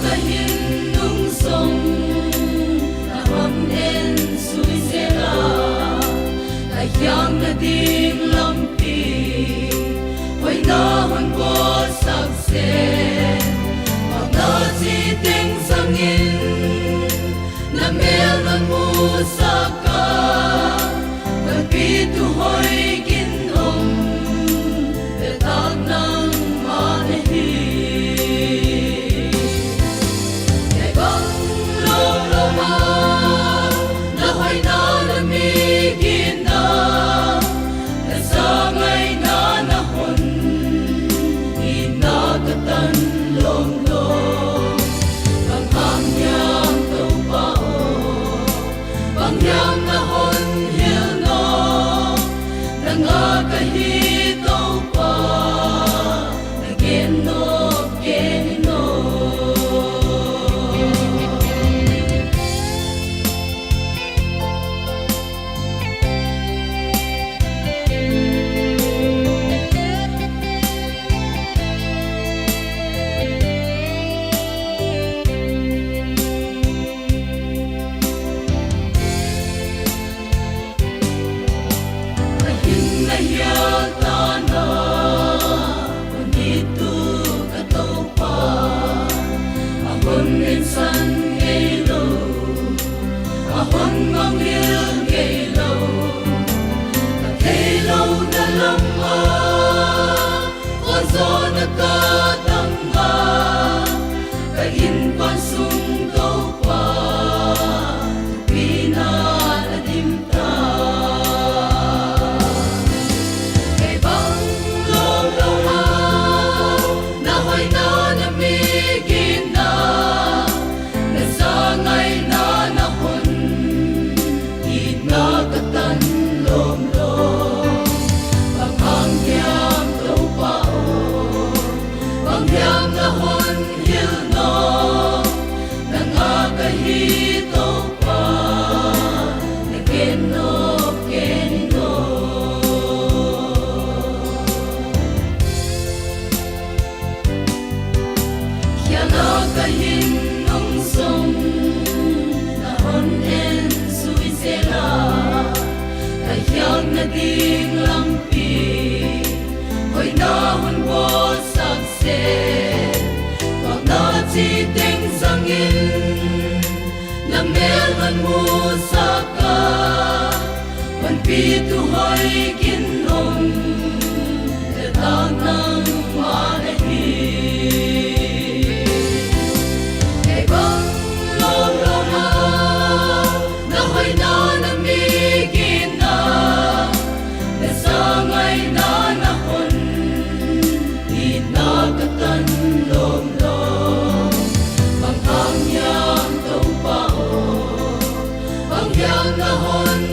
kahin nung sông na hon en sui zela kai yang na ding lampi hoi na hon ko sak se ang na chi teng sangin na mel na mu saka na pitu hoi kin om de tag nang manahi Pitu hoi kin om de tag nang manahi e bang lo lo ha na hoi na na mi kin na de sa ngai na na hon i na ka tan lom lo bang ang yang tau pa o bang yang na hon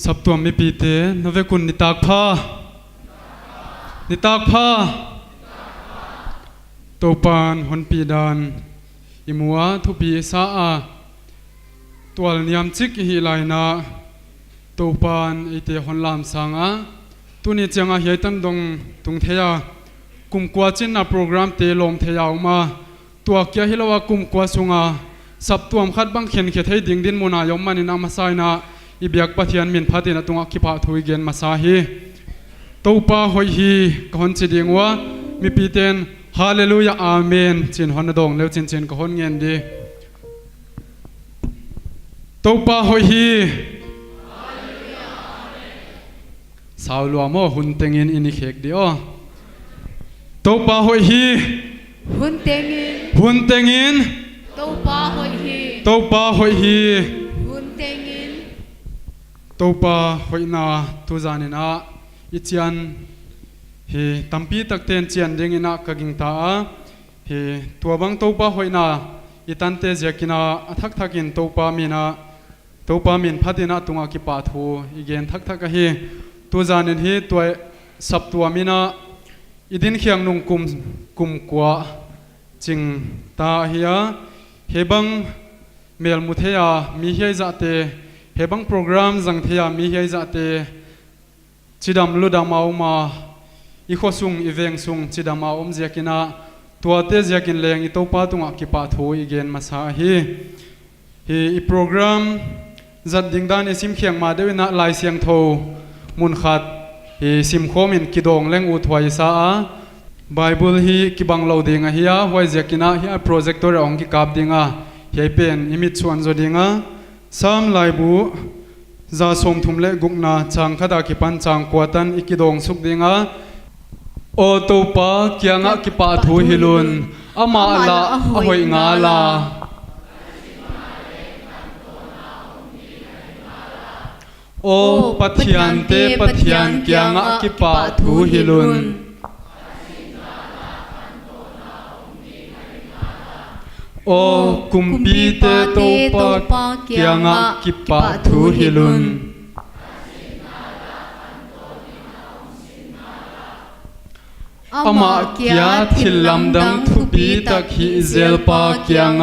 สับตัวไม่ปีเตนเวกุนนิตากผ้าตัวปานหนปีดานอิมัวทุปีสาอาตัวนิยมจิกฮิไลนาตัวปานไอเตหนลามสังอาตัวนี้จังอาเฮตันดงตุงเทียกุมกวาจินนาโปรแกรมเตลมเทียออกมาตัวเกียฮิลวากุมกวาสุงาสับตัวมขัดบังเขียนเขียนให้ดิ่งดินมุนายอมมันอินามาไซนาอิบยักปะเทียนมินพัดนะตุงอักขิปะทุยเกนมาซาฮีตัวปาหอยฮีกอนจิดิงวะมีปีเตนฮาเลลูยาอาเมนจินฮอนดงเลวจินกอนเงินดีตัวปาหอยฮีสาวลัวโมหุ่นเตงินอินิเขกดีอ๋อตัวปาหอยฮีหุ่นเตงินตัวปาหอยฮีหุ่นเตงินตัวปาหอยนาทุจานินะอิจยันเฮตัมปีตักเตนเจียนดิงินะกะกิงตาเฮตัวบังตัวปาหอยนาอิตันเตเจกินะทักกินตัวปามีนะตัวปามินพัดินะตุงอากิปาทูอีเกนทักกะเฮตัวจานินเฮตัวสับตัวมีนะอิดินเขียงนุงกุมกัวจิงตาเฮียเฮบังเมลมุเทียมีเฮียจะเตเฮบังโปรแกรมจังเทียมีเฮียจะเตจิดำลุดามาวมาอีข้อซุงอีเวงซุงจิดามาวเจียกินะตัวเตเจียกินเลงอีตัวป้าตุงอักกิปาทูอีเกนมาสาฮีอีโปรแกรมจัดดิ่งด้านซิมเขียงมาด้วยนะลายเสียงโทมุนขัดซิมโคมินกิดงเล่งอุทวยสาไบเบิลฮีกิบังเราดิงเฮียไว้เจกินะเฮียโปรเจคเตอร์องกิกาบดิงเฮียเป็นอิมิตส่วนจดิงสามลายบุจาสมทุมเล็กุกนาจังขดากิปันจังกวตันอิกิดงสุกดิงโอโตปาเกียงกิปาทูฮิลุนอามาลาอหอยงาลาโอปัทยันเตปัทยันเกียงกิปาทูฮิลุนโอกุมปีเตโตปาเกียงกิปาทูฮิลุนอามาเกียทิลลัมดังทุปีตะขีเซลปาเกียง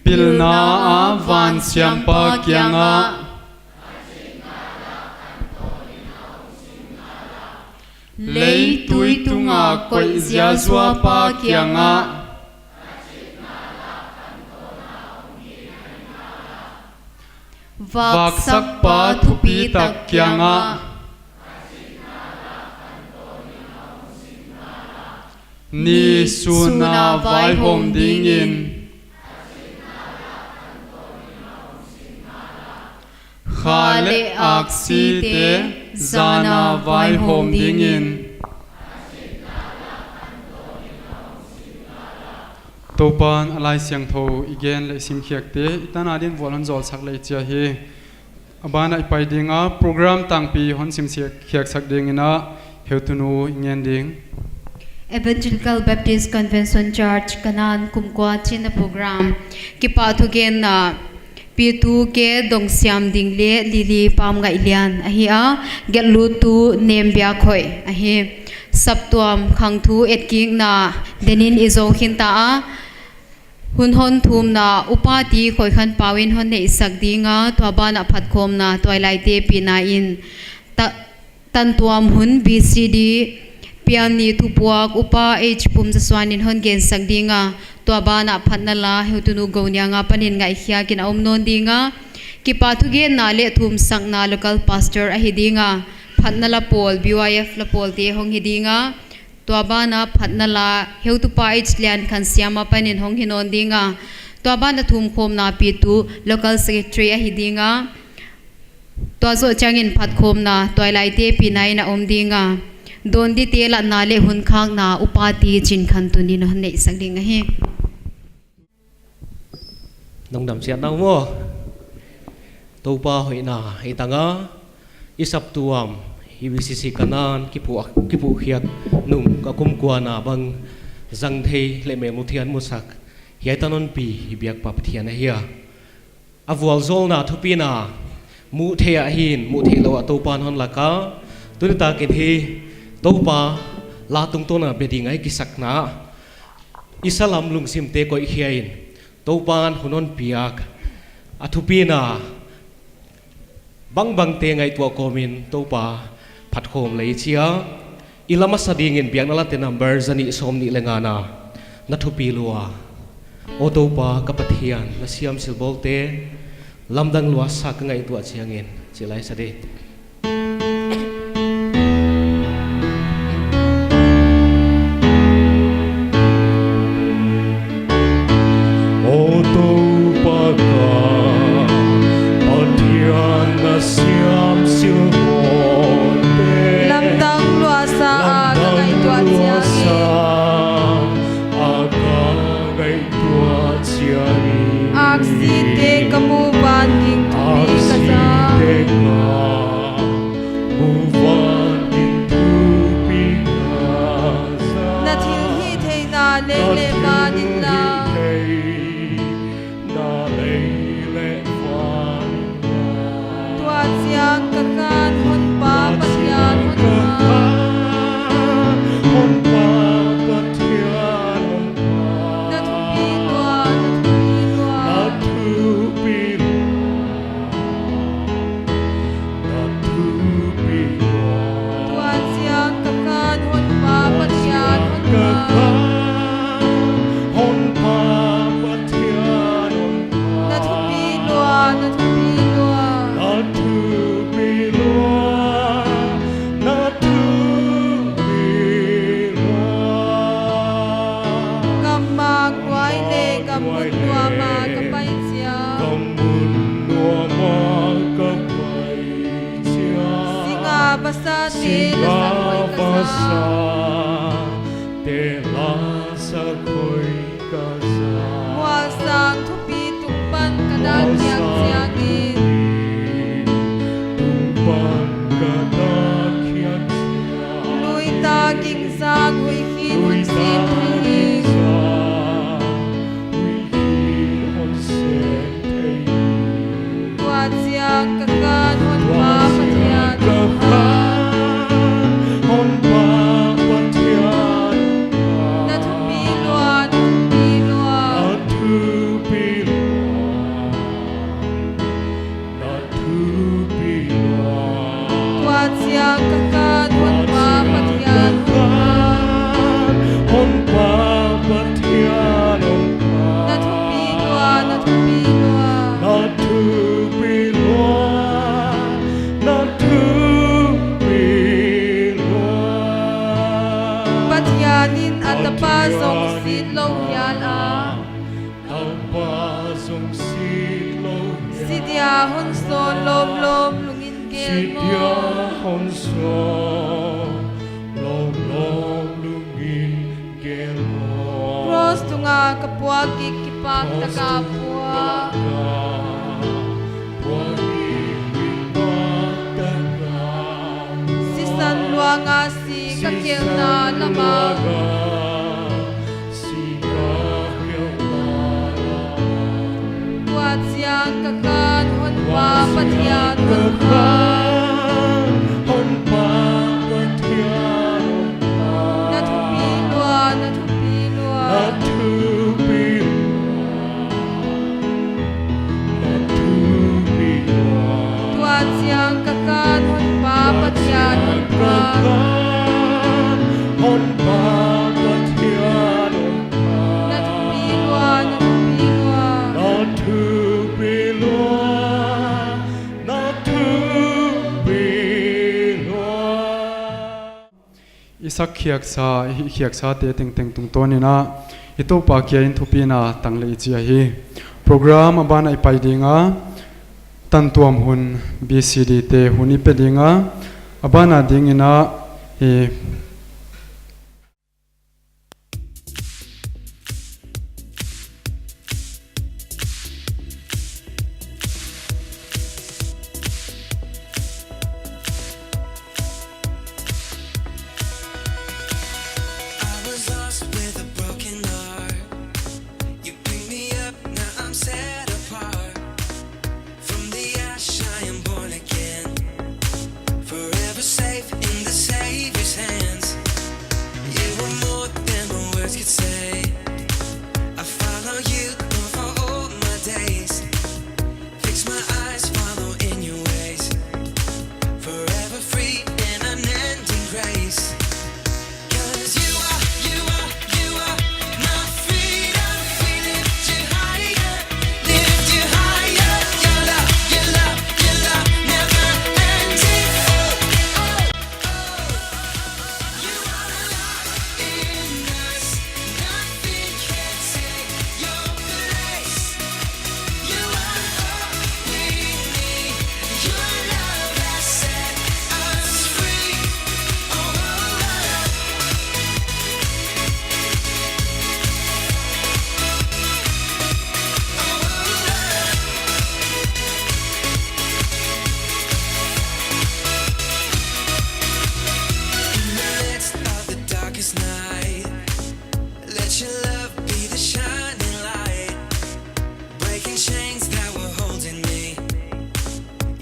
ปิลนาอาวันเซียมปาเกียงเลยตุยตุงากอยเสียจัวปาเกียงวักสักปาทุปีตักเกียงนี่สุนาไว้หอมดิ่งอินข้าเลอักซีเตจานาไว้หอมดิ่งอินตัวปานอะไรเสียงโทอีเกนเลยสิมเขียกเตอิตานาดินวอลันจอลสักเลยเจียเฮอบานไอไปดิงโปรแกรมต่างปีฮอนสิมเขียกสักดิงนะเฮลตุนูเงียนดิง Evangelical Baptist Convention Church kanan kumkwa china program kipa thugen na pitu ke dongsiam dingle lili pam ga ilian ahia gelu tu nembia khoi ahi saptuam khangthu etking na denin izo khinta hun hon thum na upati khoi khan pawin hon nei sakdinga thwabana phatkhom na toilai te pina in tan tuam hun bcd piani thupuak upa h pum jaswanin hon gen sakdinga thwabana phatnala heutunu gonyanga panin ngai khia kin omnon dinga kipa thuge na le thum sakna local pastor ahidinga phatnala pol byf la pol te hong hidinga twabana phatnala heutupa ichlian khan siama panin hong hinon dinga twabana thum khom na pitu local secretary ahidinga twazo changin phat khom na toilai te pinai na om dinga don di te la na le hun khang na upati chin khan tunin hon nei sakding hi nong dam sia nang mo to pa hoina itanga isap tuam IBCC kanan kipu khiak num ka kum kwa na bang zang thei le me muthian musak hiai tanon pi hi biak pa pathian a hi avual zol na thupi na mu the a hin mu the lo to pan hon laka tuni ta ken hi to pa la tung to na beding ai ki sakna isalam lung sim te ko hiain to pan hunon piak athupi na bang te ngai tua komin to pa phat khom lei chia ilama sading in biak nala te number zani som ni lengana na thupi lua o to pa kapathian na siam silbol te lamdang lua sa ka ngai tua chiangin chilai sade o to pa ka pathian na siam silbol te lamdang lua sa ka ngai tua chiangin aksi te kamu banding thupi kaza na thil hi theina le le manin la tua chiang ka kan hon pa pathian hon ma na thupi lua tua chiang ka kan hon pa pathian hon ma na thupi lua kamang wai le kamun lua ma ka pai chia singa basa te la sa hoi ka sa wa sang thupi tukpan kadan yang chiangin lui ta king sang hui hin hun sin tua chiang ka kan hon pa pathian na thupi lua tua chiang ka kan hon pa pathian na thupi lua pathianin atapa zong sit lo hial a sidia hun son lom lungin gel mo cross tunga kapwa kikipak takapwa sisan luanga si kakel na lama tuat siang kakan hon pa pathian na thupi lua tuat siang kakan hon pa pathian na thupi lua isak khiak sa te teng tung tonina ito pa kia in thupina tangle chia hi program abana ipai dinga tantuam hun BCD te huni pedinga abana dingina hi I was lost with a broken heart. You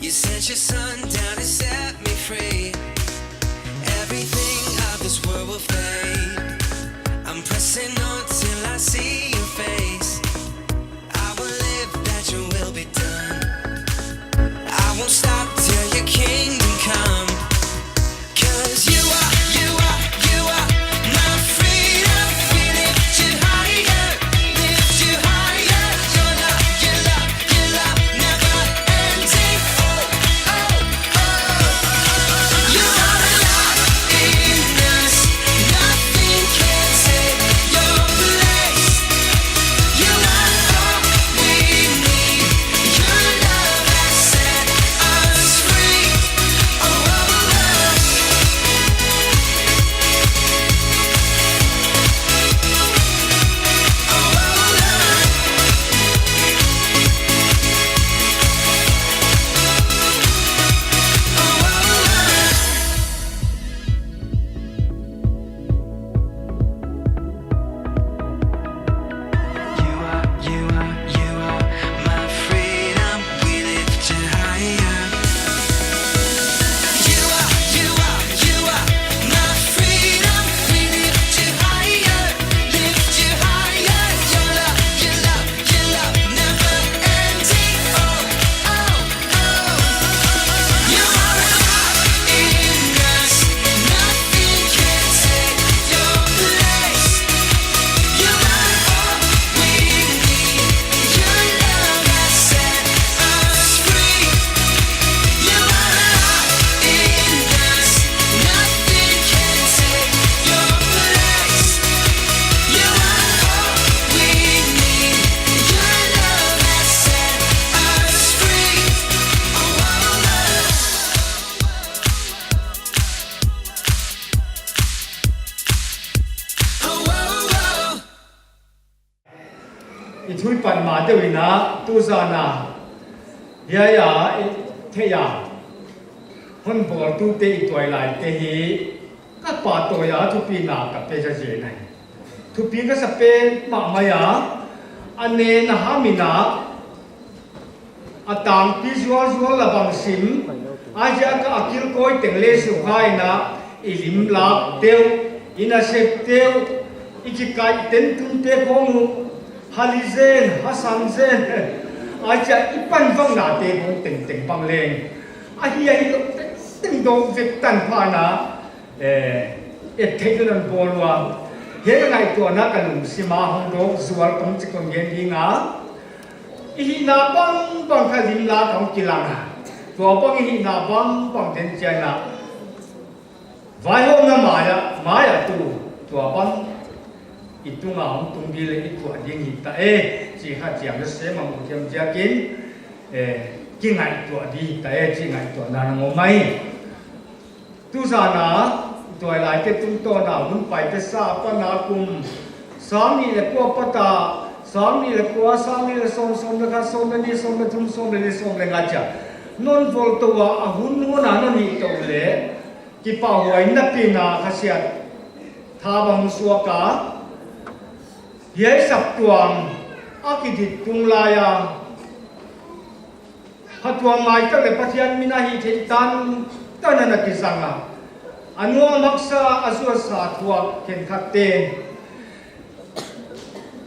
You sent your son down and set me free. Everything of this world will fade. I'm pressing on till I see your face. I will live that your will be done. I won't stop till your kingdom come. 'Cause you are my freedom. We lift you higher, lift you higher. Your love never ending. Oh, oh, oh. You are alive in us. Nothing can take your place. You are all we need. Your love has set us free. Oh, oh, oh. You are my freedom. We lift you higher. You are my freedom. We lift you higher, lift you higher. Your love never ending. Oh, oh, oh. You are alive in us. Nothing can take your place. You are all we need. Your love has set us free. You are alive in us. Nothing can take your place. You are all we need. Your love has set us free. Oh, oh, oh. Oh, oh, oh. I thui pan ma de wina tu za na ya the ya hon bol tu te I toy lai te hi ka pa to ya thu pi na ka pe ja je nai thu pi ka sa pe ma ya ane na ha mi na atang pi zual la bang sim a ja ka akil koi teng le su khai na ilim la teu ina sep teu ikikai ten tum te khong halizen hasanzen aja ipan vang na te bong teng bang leng a hi ai teng dong vek tan pha na theilan bolwa he ngai to na kalum sima hong do zual kom chi kon gen hi nga hi na bang khalim la kong kilanga to bang hi na bang den cha na vai ho na maya tu to bang itu ngau tung bi le itu ading hita chi kha chiam le se mang chiam ja kin ki ngai tu adi ta chi ngai tu na ngo mai tu sa na tu lai te tung to na mun pai te sa pa na kum sam ni le ko pata sam ni le ko sam ni le som le kha som le ni som le thum som le ni som le nga cha non vol to wa a hun no na no ni to le ki pa huai na pi na kha sia tha bang suwa ka Yai sap tuang akidit tung laya hatuang ngai ka le pathian mina hi theitan tanana kisanga anua maksa azua sa thua ken khatte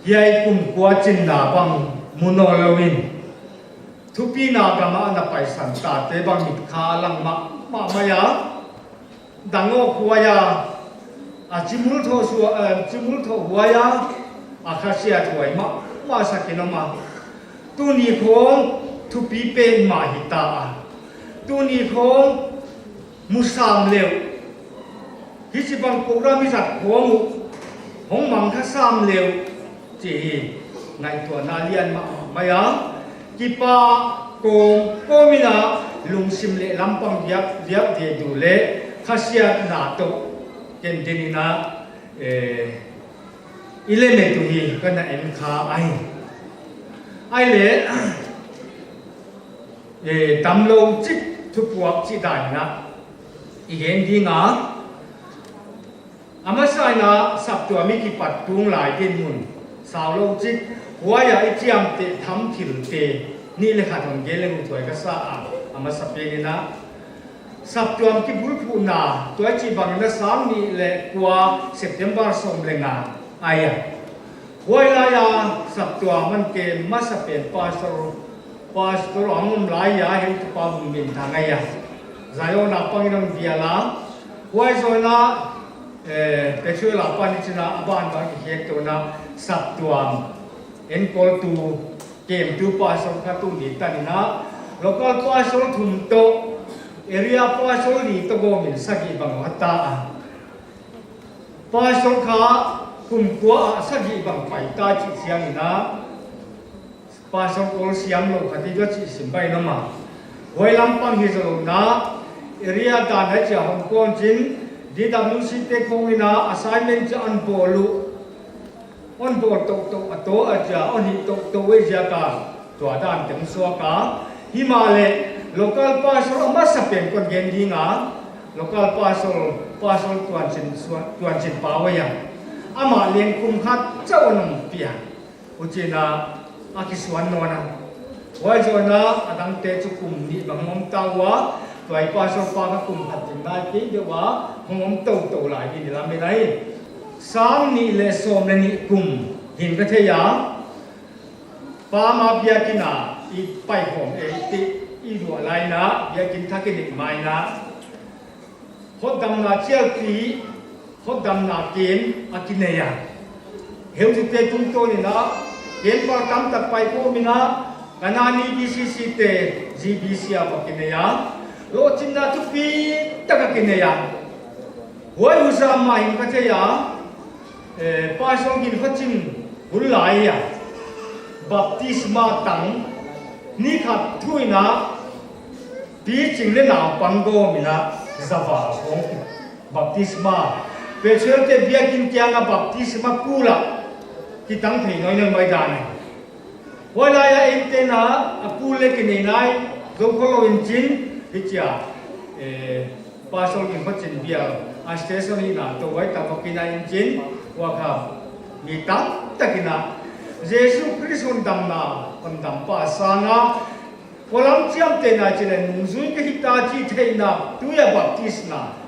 yai kum kwa chin na bang munolowin thupi na ga ma na paisan ta te bang hit kha lang ma maya dango khuaya achimul tho huaya akhasia thoi ma sakinoma tuni khong thu pi pen ma hita tuni khong musam leu hi chi bang program hi sat khong hong mang kha sam leu chi ngai to na lian maya ki pa ko mina lung sim le lampang diap de du le khasia na to ken denina ile me tu hi kana en kha ai le tam lo chik thu puak chi dai na i gen di nga ama sai na sap tu mi ki pat tung lai tin mun sao lo chik huaya I chiam te tham thil te ni le kha thong ge le mu thoi ka sa ama sapeni na sap tuam ki bul phu na toy chi bang na sam ni le kwa September som lenga aya hoi la ya sap tuam man ke ma sapen pastor angum lai ya hem tu pa bum bin thangaya zayo na panginom biala hoi zo na pe chue la pan ni china aban ba ki hek to na sap tuam en kol tu game tu pastor ka tu ni tanina local pastor thum to area pastor ni to go min sagi bang hata pastor kha kum kwa sagi bang pai ta chi siang na pastor kol siam lo khati jo chi sim bai na ma hoi lam pang hi zo na area da na cha hong kong jin DWC te khong ina assignment cha an bolu on board to ato aja on hi to we ja ka to adan tem so ka himale local pastor ama sapen kon gen dinga local pastor tuan chin pawaya ama len kum khat chawon pia uchina akiswan nona wai jona adang te chukum ni bangom tawa toy pastor pa ka kum khat tin ba ti de wa ngom to lai ni la me nai sang ni le som le ni kum hin ka the ya pa ma bia kina i pai khom e ti i do lai na bia kin thakin ni mai na hot dam na chial ti hot dam na ken akineya heu ti te tum to ni na ken par tam tak pai ko mina kanani BCC te GBC a akineya lo chinna tu pi tak akineya hoi usa ma hin ka the ya pa song kin khachin hulai ya baptisma tang ni khat thuina ti ching le na pango mina zava hong baptisma pe chel te bia kin kya nga baptisma pula ki tang thei noi noi mai dan wala ya inte na apule ki nei nai do kholo in chin hi cha pa song kin khachin bia a station ni na to wai ta ki na in chin wa kha mi tam takina Jesu Christ dam na on dam pa sana kolam chiam te na chile nuzui ke hita chi theina tu ya baptist na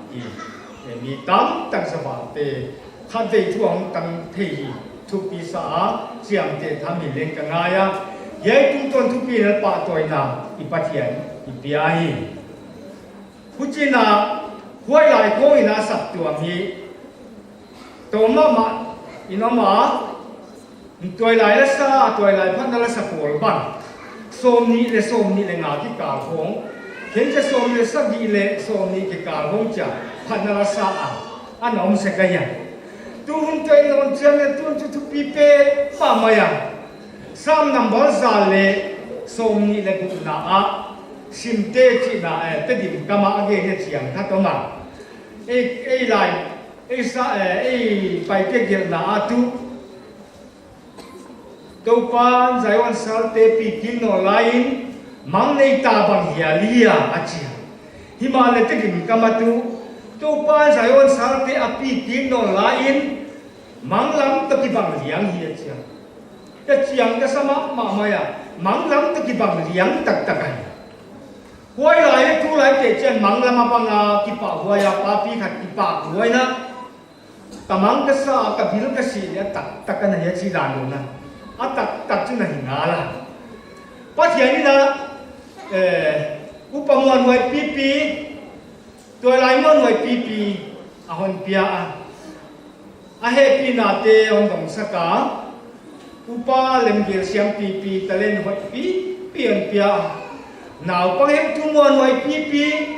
mi tam tak sa ba te khate chuang tam thei thu pi sa chiam te tham mi len ka nga ya ye tu ton thu pi na pa toy na i pathian i piai puchina huai lai ko ina sap tu mi to ma inama toy lai la sa toy lai phan la sa pol ban som ni le nga ki ka khong ken che som le sa di le som ni ki ka khong cha phan la sa an om se ka ya tu hun toy non chen le tu tu pi pe pa ma ya sam number za le som ni le ku na a sim te chi na te dim ka ma age he chiang tha to ma e lai sa pai te gel na a tu to pan zaiwan sal te pi kin no lain mang nei ta bang hialia achia himale te dim kamatu to pan zaiwan sal te api kin no lain mang lam to ki bang liang hi achia ta chiang ka sama ma maya mang lam to ki bang liang tak takai huai lai tu lai te chen mang lam pa nga ki pa huaya pa pi khat ki pa huai na tamang ka sa ka bil ka si ya tak ka na ya chi dan na tak chu na hingala pathian ni na upamon wai pipi toy lai mon wai pipi a hon pia a he pi na te on dong saka upa lem gel siam pipi talen hot pi pian pia now pa hem tu mon wai pipi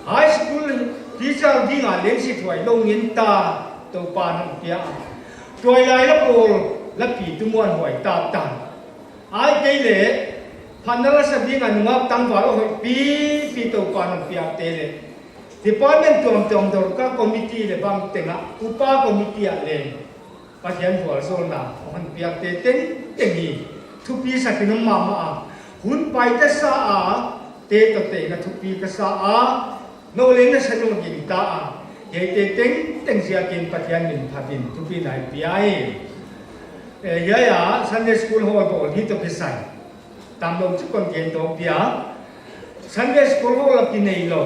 high school teacher ding a len si thoi long in ta to pa nang pia toy lai la pol la pi tu mon hoi ta ta ai ke le phanala sa ding an ngap tang wa hoi pi to pa nang pia te le department tom dor ka committee le bang tenga upa committee a le pathian hol sol na on pia te ten ni thu pi sa kinum ma ma hun pai ta sa a te to te na thu pi ka sa a no le na sa no gin ta a ye te ten sia kin pathian min phatin thu pi nai pi ai Sunday school hall ko dito pisay tamlong chu kon gen do pia Sunday school ho la kinai lo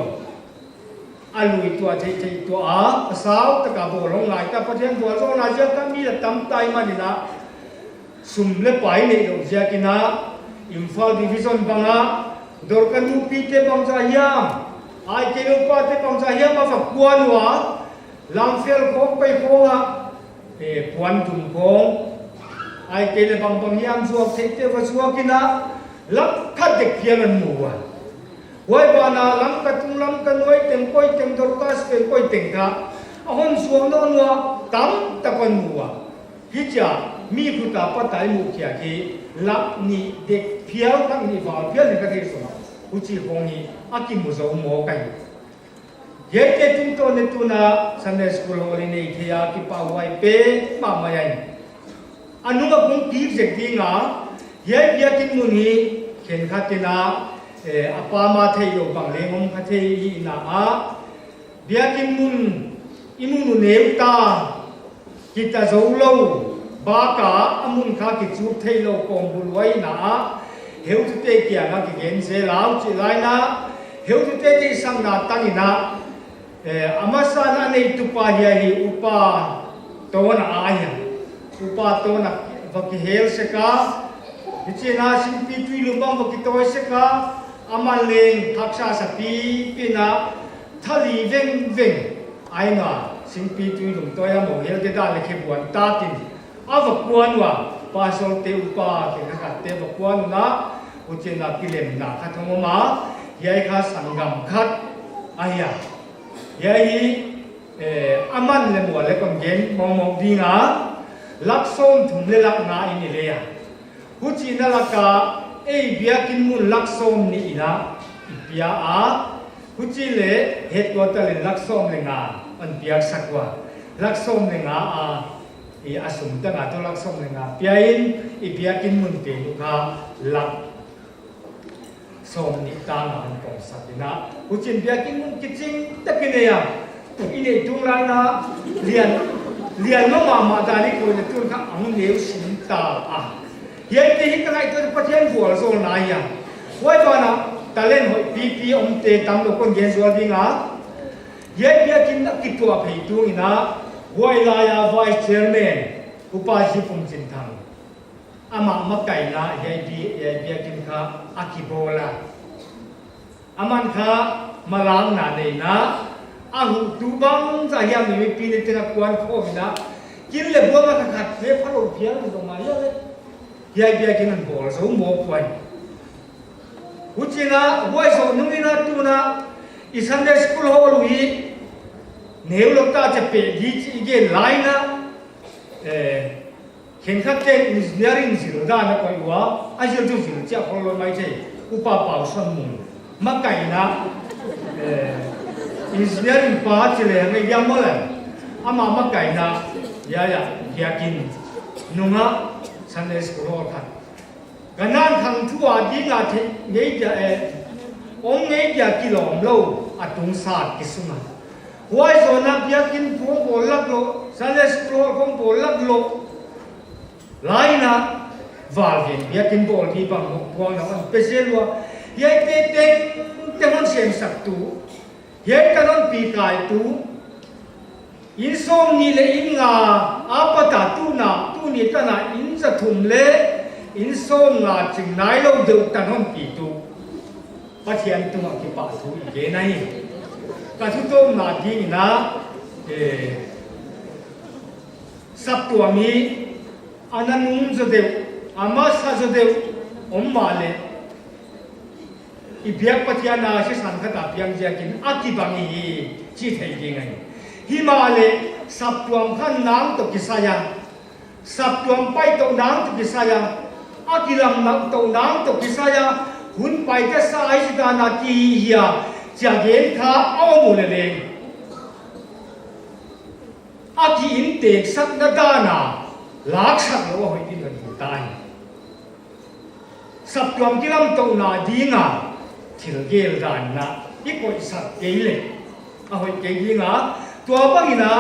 alui tua thei tua a sao ta ka bo long ngai ta pathian tua zo na ja ka mi la tam tai manina sum le pai nei lo ja kina Imphal division banga dorkanu pite bangsa yam ai ke lo pa te bangsa yam ma fa kuan wa lamfel ko pai ko nga puan tum ko ai ke le bang yam zuak te wa zuak kina lak khat de kian mu wa wai ba na lam ka tung lam ka noi tem koi tem dorkas pe koi tem ka ahon suang non wa tam ta kon mu wa hi cha mi khu ta pa tai mu kya ki lap ni de phial thang ni va phial ni ka the so u chi hong ni akim mu zo mo kai ye ke tung to ne tu na Sunday school holi nei thia ki pa wai pe ma ma yai anu ga kung ti je ki nga ye bia kin mu ni khen kha ti na apa ma thei yo bang le ngom kha thei hi na a bia kin mun imu nu ne ta kita zo lo ba ka amun kha ki chu thei lo kong bul wai na heu tu te kia na ki gen se lao chi lai na heu tu te sang na tang na amasa na nei tu pa hi hi upa to na aya upa to na va ki hel se ka chi na sin pi tui lu bang va ki to se ka aman leng thaksa sa pi na thali veng veng ai na sin pi tui lu to ya mo hel te da le ke buan ta tin ava kuan wa pasol te upa ke ka te va kuan na uchena kilem na kha thong ma yai kha sangam khat aya yai aman le mo le kon gen mong mong dinga lakson thum le lak na ini le ya huchina laka bia kin mun laksom ni ina bia a huchi le headquarter le laksom le nga an bia sakwa laksom le nga a asum ta nga to laksom le nga piain bia kin mun te ka lak som ni ta na an ko sakina huchin bia kin mun kiching takine ya ine tung lai na lian no ma da ni ko ne tu ka ang leu sin ta a ye te hi ka lai to pathian bual zo na ya wai ba na talen hoi pp om te tam lo kon gen zo dinga ye bia kin na ki tua phei tu ina wai la ya vice chairman upaji pum chin thang ama makai na ye bia kin kha akibola aman kha malang na nei na ahu tu bang za ya mi pi ni te na kwan kho na kin le bo ma kha le phalo phia lo ma yo le ye bia kin an bol so mo kwai uchina wai so numina tu na i Sunday school ho lui neu lo ta che pe gi chi ge lai na khen khat te engineering zero da na koi wa a zero tu zero cha ho lo mai che upa pao son mu ma kai na engineering pa che le ngai yam mo le ama ma kai na ya kin nunga Sunday school ho khat ganan thang thua di nga the ngei ja ong ngei ja kilom lo atung sa ki sunga wai zo na bia kin pho bol lak lo Sunday school kom bol lak lo lai na va vien bia kin bol ki bang pho na an special wa ye te mon sem sak tu ye ka non pi kai tu in som ni le in nga apa ta tu ni ta na in sa thum le in som nga ching nai lo de ta non pi tu pathian tu ma ki pa thu ge nai ka thu to na gi na sap tu ami ananum zo de ama sa zo de om ma le ibyak pathian na se san kha ta piang ja kin aki bangi chi thai ge ngai himale sap tuam khan nam to kisaya sap tuam pai to nam to kisaya akilam nam to nam to kisaya hun pai ka sai da na ki hiya ja gen kha au mu le le aki in te sak na da na lak sak lo hoi din kan tai sap tuam kilam to na dinga thil gel dan na ikoi sak keile a hoi ke dinga tua bangina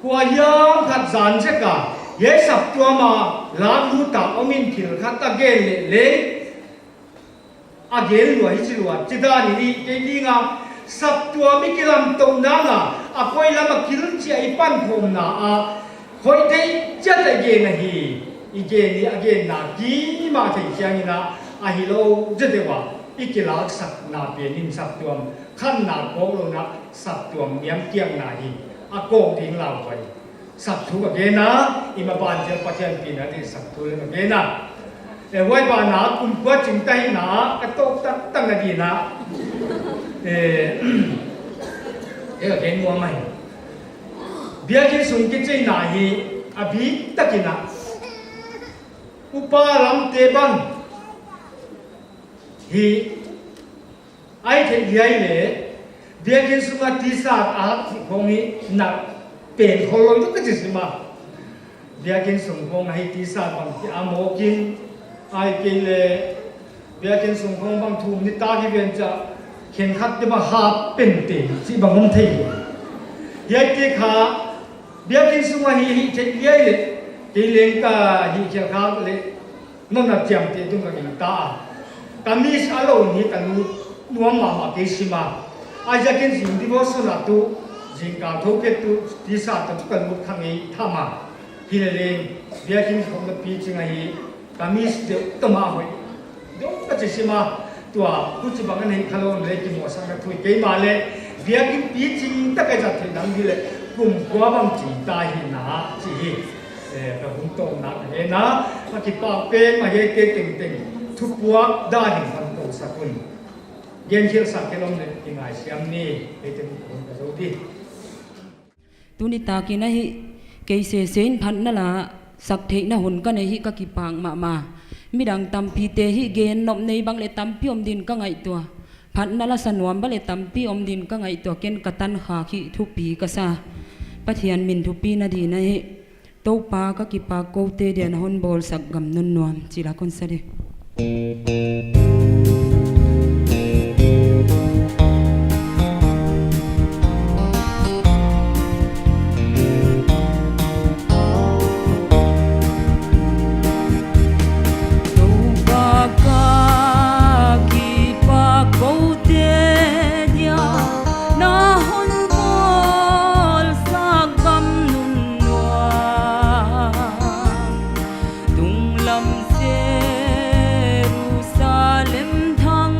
kwa yam khat zan se ka ye sap tua ma la lu ta omin thil khat ta gen le again lo hi chi lo chi da ni ke ni nga sap tua mi kilam tong na nga a koi lama kil chi ai pan khom na a khoi dei chat again na hi again na ki ma thei chiang na a hi lo je de wa ikilak sak na pe nim sak tuam khan na ko lo na sak tuam miam kiang na hi a ko ding lao vai sak thu again na ima ban je pathian pi na de sak thu le again na e wai ba na kum kwa ching tai na ka tok tak tang na di na again mo mai bia ke sung ke chei na hi abi takina upa lam te ban hi ai the liai le bia ke sunga ti sa a khong hi na pen kholoi to ka jisma bia ke sung khong hai ti sa bang ti amo kin ai ke le bia ke sung khong bang thum ni ta ki ben cha khen khat te ba ha pen te si bang hom thei yai te kha bia ke sunga hi the liai le ke leng ka hi kha kha le non na jam te tung ka ni ta kami selalu ni kanu nuam mama kesima aja ken sing di boso na tu jingka thoke tu disa tu kanu khangi thama hilelen bia kin khom na pi chingai kami de tama hoi do ka chisima tua ku chi bangan nei khalon le ki mo sang na thui ke ma le bia kin pi ching ta ka ja the nang di le kum kwa bang chi ta hi na chi hi ka hum to na he na ma ki pa pe ma he ke ting tingทุกวักได้เห็นคนโตสักคนเย็นเชี่ยวสักแค่ลมเลยยังไงเสียงนี่ไปถึงคนกระโดดดิตุนิตากินให้เกยเสเซนพันนั่นละสักเทนะหุ่นก็ในฮิกกิปังมามีดังตำพีเตฮิเกนนบในบางเลตำพี่อมดินก็ไงตัวพันนั่นละสนวมบังเลตำพี่อมดินก็ไงตัวเกณฑ์กตันขาขี้ทุกปีก็ซาปะเทียนมินทุกปีนาดีนะฮิโตปาก็กิปาโกเตเดียนหุ่นบอลสักกำนนวมจิละคนเสด็จJerusalem thang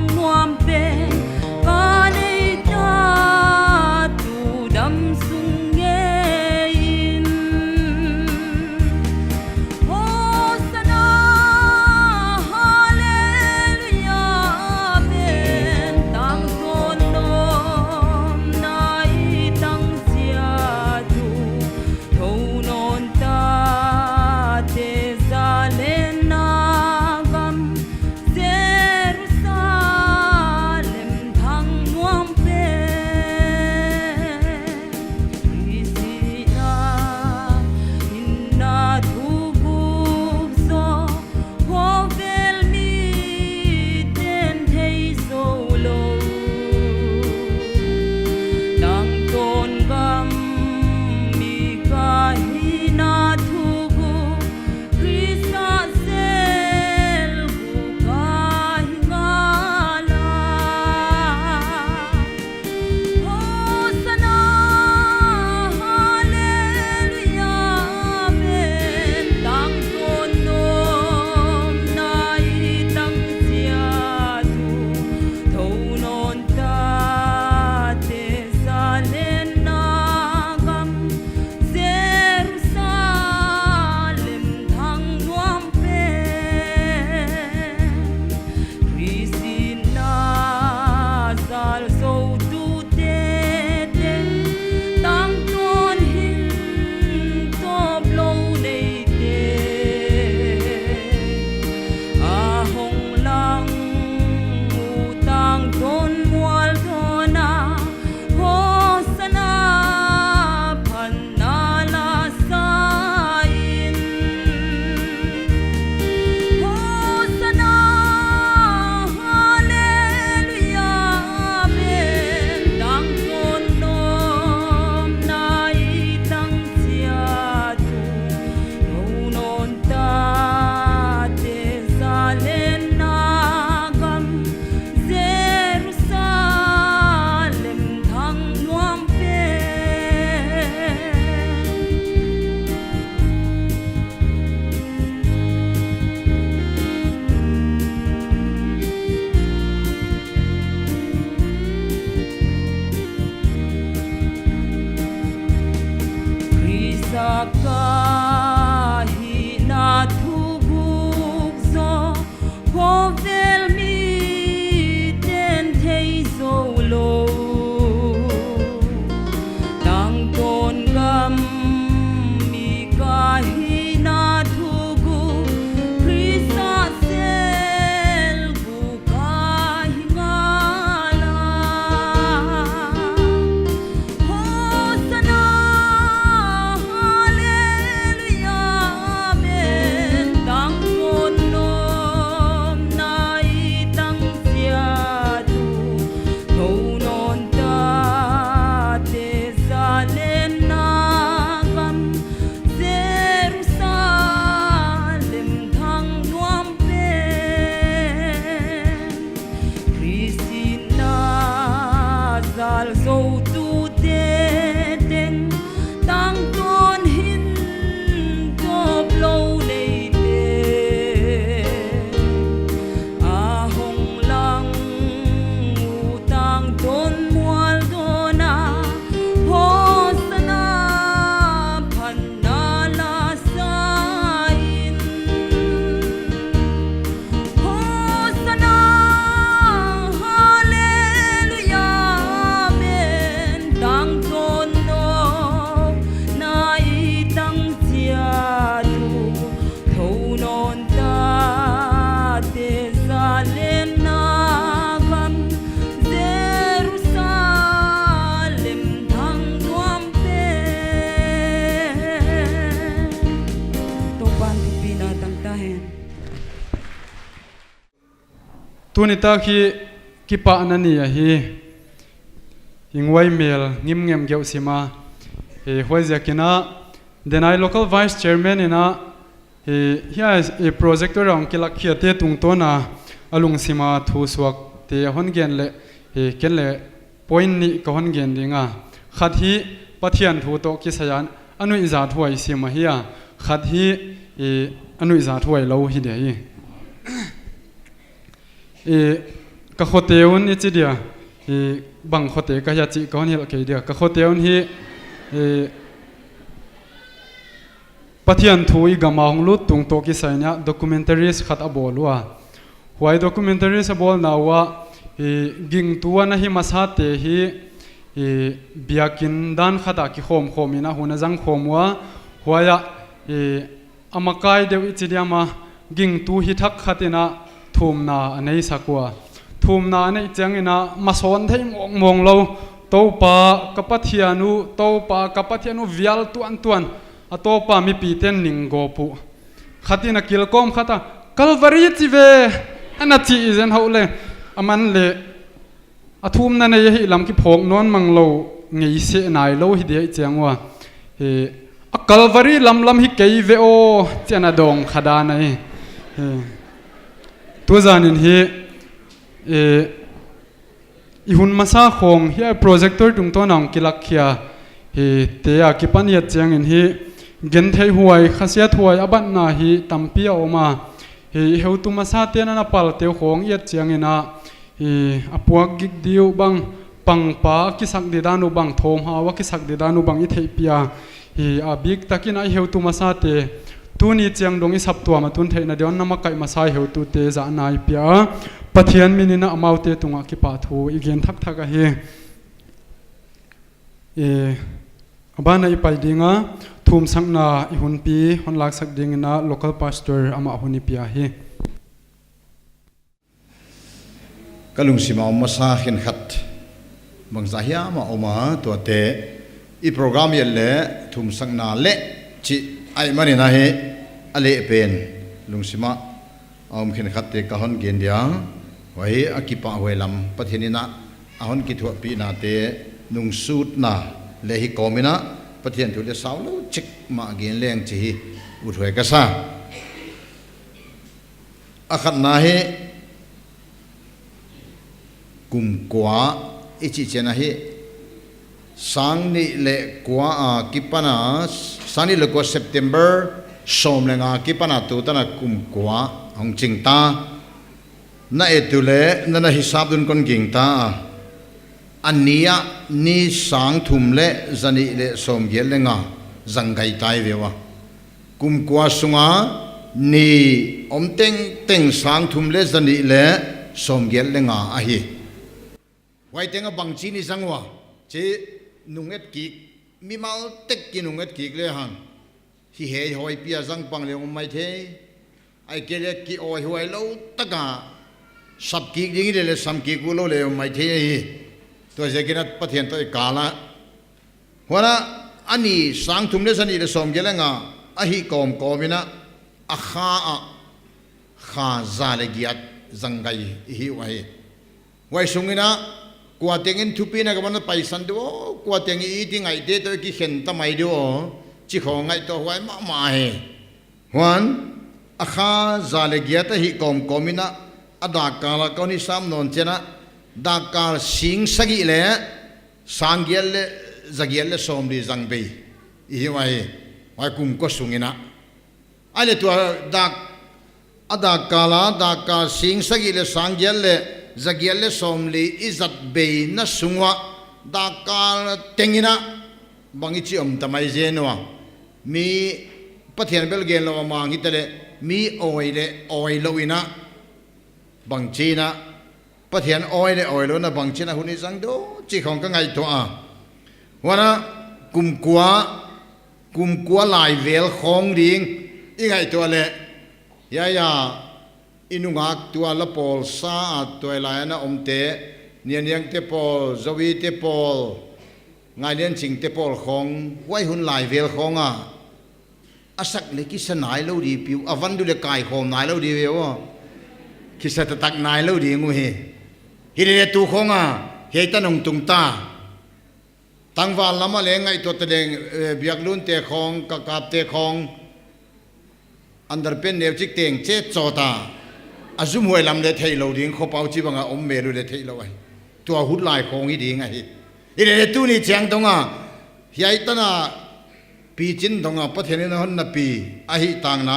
zal zo tu te ding tang ton hin ko blow nei te a hong lang utang ton mual dona ho sana phanala sain ho sana hallelujah men dang ton no na itang tia tu thâu non ta te zalen na gam Jerusalem thang tuam pe to ban tu pina tang ta hen tunita khi kipa anani a hi hingwai mel ngim geu sima he hoizakina denai local vice chairman ina he here is a projector ong kilak khiate tungtona alung sima thu suak te hongen le he kenle point ni ko hongen dinga khat hi pathian thu to ki sayan anu iza thuai sima hiya khat hi e anu iza thuai lo hi de hi e ka khoteun ni chidia e bang khote ka ya chi ko ni ke dia ka khoteun hi e pathian thui gamang lut tung to ki sainya documentaries khat abolwa why documentaries abol nawa e ging tuana hi masate hi e biakin dan khata ki khom ina huna jang khomwa hoya e amakai deu ichidiama ging tu hi thak khatina thumna anei sakwa thumna anei changina mason thei mong lo topa kapathianu vial tuan atopa mi piten ningopu khatina kilkom khata calvary chive anachi izen haule aman le athumna nei hi lam ki phok non manglo ngei se nai lo hi de changwa he a calvary lam hi kei ve o chana dong khada nai he tu zanin hi e ihun masa khong hi projector tung to nang kilak khia he te a ki pania changin hi gen thei huai khasia thuai aban na hi tampia oma he heutu masa te na pal te khong yat changina he apuak gig diu bang pangpa ki sak de danu bang thom hawa ki sak de danu bang i thei pia he a big takin ai heutu masa te tuni chiang dongi saptua ma tun theina deon nama kai masai heutu te za nai pia pathian minina amaute tunga ki pa thu igen thak a he e abana i pai dinga thum sangna i hun pi hon lak sak dingna local pastor ama huni pia hi kalung sima masa khin khat mangza hiya ma oma to te i program yelle thum sangna le chi ai mani na he ale pen lungsima om khin khat te ka hon gen dia wai akipa hoilam pathinina ahon ki thu pi na te nung sut na le hi komina pathian thu le saw lo chik ma gen leng chi u thoi ka sa akhat na he kum kwa ichi chena he sang ni le kwa kipana sani le ko September som lenga kipana tu tana kum kwa hong ching ta na etule na hisab dun kon ging ta ania ni sang thum le zani le som gel lenga zangai tai vewa kum kwa sunga ni omteng teng sang thum le zani le som gel lenga a hi wai tenga bangchi ni zangwa che nunget ki mi mal tek ki nunget ki le han hi he hoi pia zang pang le mai the ai ke le ki oi hoi lo taka sab ki ding le sam ki ku lo le mai the hi to je kinat pathian to kala hora ani sang thum le sani le som gelenga a hi kom komina a kha za le giat zangai hi wai sungina kwa tengin thupi na gamana paisan do kwa tengi eating ai de to ki khen ta mai do chi kho ngai to wai ma he wan akha zale giata hi kom komina ada kala koni sam non chena da kal sing sagi le Sangiel le zagiel le som di zangbe I wai kum ko sungina ale tu dak ada kala daka sing sagi le sangiel le zagiel le som li izat be na sungwa daka tengina bangi chi tamai zenwa mi pathian bel gen lo ma ngi tele mi oi loina bangchina pathian oi lo na bangchina huni sang do chi khong ka ngai to a wana kumkwa lai vel khong ding I ngai to le ya inungak tua la pol sa toy la na omte nian te pol zowi te pol ngai len ching te pol khong wai hun lai vel khong a asak le ki sanai lo di piu avan du le kai khom nai lo di ve wo ki sa ta tak nai lo di ngu he hi le tu khong a he ta nong tung ta tangwal lama le ngai to te deng biak lun te khong ka kap te khong underpen ne chik teng che chota azum hoi lam le thei lo ding kho pau chi banga om me lu le thei lo ai tua hut lai khong hi ding ai hi le tu ni chang tonga hiai ta na pi chin tonga pathen na hon na pi a hi tang na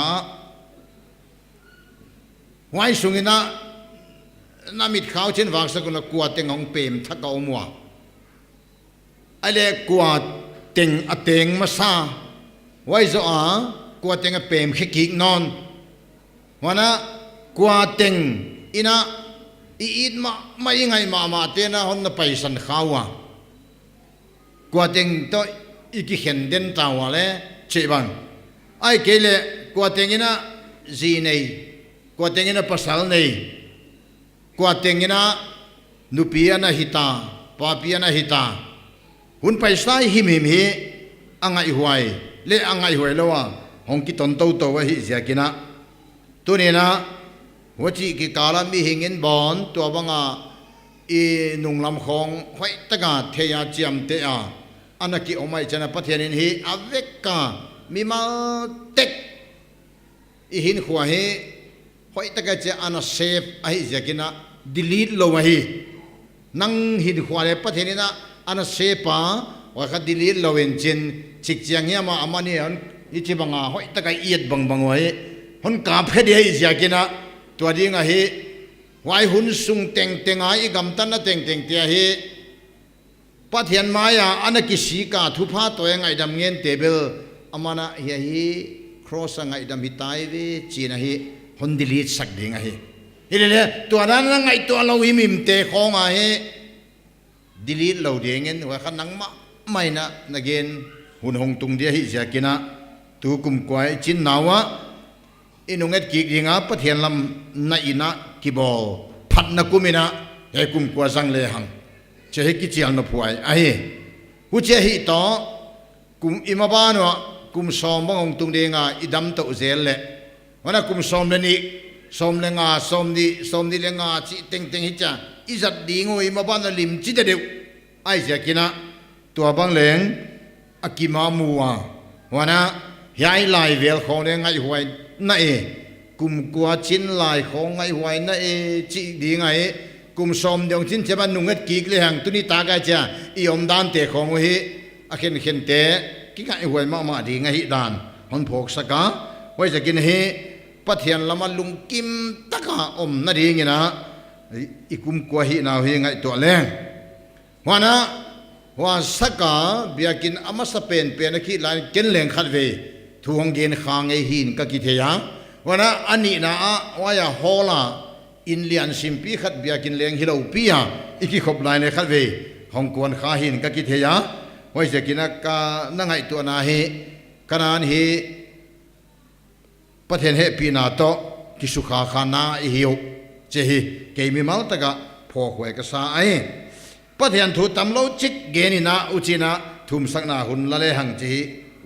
wai sungina namit khau chen wang sa kuna kwa teng ong pem thak ka omwa ale kwa teng ateng masa wai zo a kwa teng a pem khik non wana kwa teng ina I ma ingai ma te na hon na paisan khawa kwa teng to iki hen den tawa le cheban ai kele kwa teng ina zi nei kwa teng ina pasal nei kwa teng ina nupia na hita papia na hita hun paisa him hi angai huai le angai huai lowa hong ki ton to wa hi ziakina tunena wachi ki kala mi hingin bon to banga I nunglam khong hoi taka theya chiam te a anaki omai chana pathianin hi avekka mi ma tek I hin khwa hi hoi taka che ana save ai ziakina delete lo wa hi nang hin khwa le pathianina ana save pa wa kha delete lo en chin chik chiang ya ma amani an ichi banga hoi taka iet bang wa hi hon ka phedi hi ziakina tua dinga hi wai hun sung teng ai gam tan na teng tia hi pathian maya anaki si ka thupa to ngai dam ngen table amana hi cross ngai dam hitai ve china hi hon delete sak dinga hi ile tua nan ngai to lo hi mim te khong a hi delete lo dingen wa khanang ma maina nagen hun hong tung dia hi jakina tu kum kwai chin nawa inunget ki ringa pathian lam na ina kibol phat na kumina he kum kwa sang le hang che he ki chial na phuai a he hu che hi to kum imaba no kum som bang ong tung de nga idam to zel le wana kum som le ni som le nga som ni le nga chi teng hi cha izat ding oi imaba na lim chi de deu ai ja kina tua bang leng akima muwa wana yai lai vel khong le ngai huai na kum kwa chin lai khong ngai huai na chi di ngai kum som dong chin cheba nunget ki le hang tuni ta ga cha I om dan te khong hi a khen te ki ngai huai ma di ngai dan hon phok saka hoi ja kin hi pathian lama lung kim taka om na ri ngina I kum kwa hi na hi ngai to leng wana wa saka biakin amasa pen ki lai ken leng khat ve thuang gen khang ei hin ka ki theya wana ani na a waya hola in lian simpi khat biakin leng hilo pia iki khop lai le khat ve hong kon kha hin ka ki theya hoi se kina ka na ngai to na he kanan he pathen he pi na to ki su kha khana I hiu che hi ke mi mal ta ga pho khwe ka sa ai pathen thu tam lo chik genina uchina thum sakna hun la le hang chi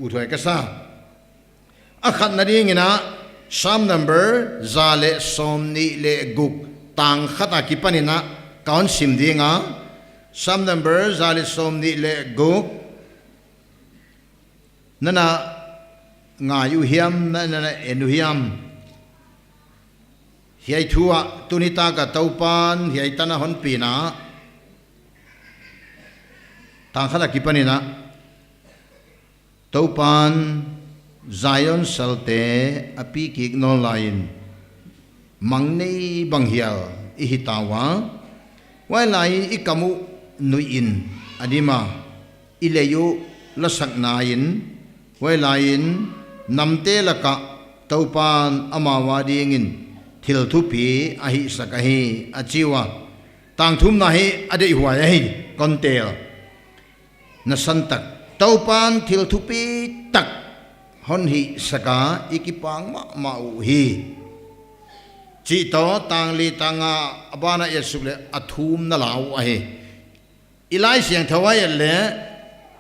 u thoi ka sa akhat na ding ina Psalm number zale somni le guk tang khata ki panina kaun sim dinga Psalm number zale somni le guk nana nga yu hiam nana enu hiam hiai thua tunita ka taupan hiai tana hon pina tang khala ki panina topan Zion salte api ki no lain mangnei banghial ihitawa wai lai ikamu nuin adima ileyu lasak nain wai lain namte laka topan amawadingin thil thupi ahi sakahi achiwa tang thum na hi ade huai hi kontel na santak topan thil thupi tak hon hi saka ikipang ma u hi chi to tang li tanga abana yesule athum na lau a hi ilai siang thawai le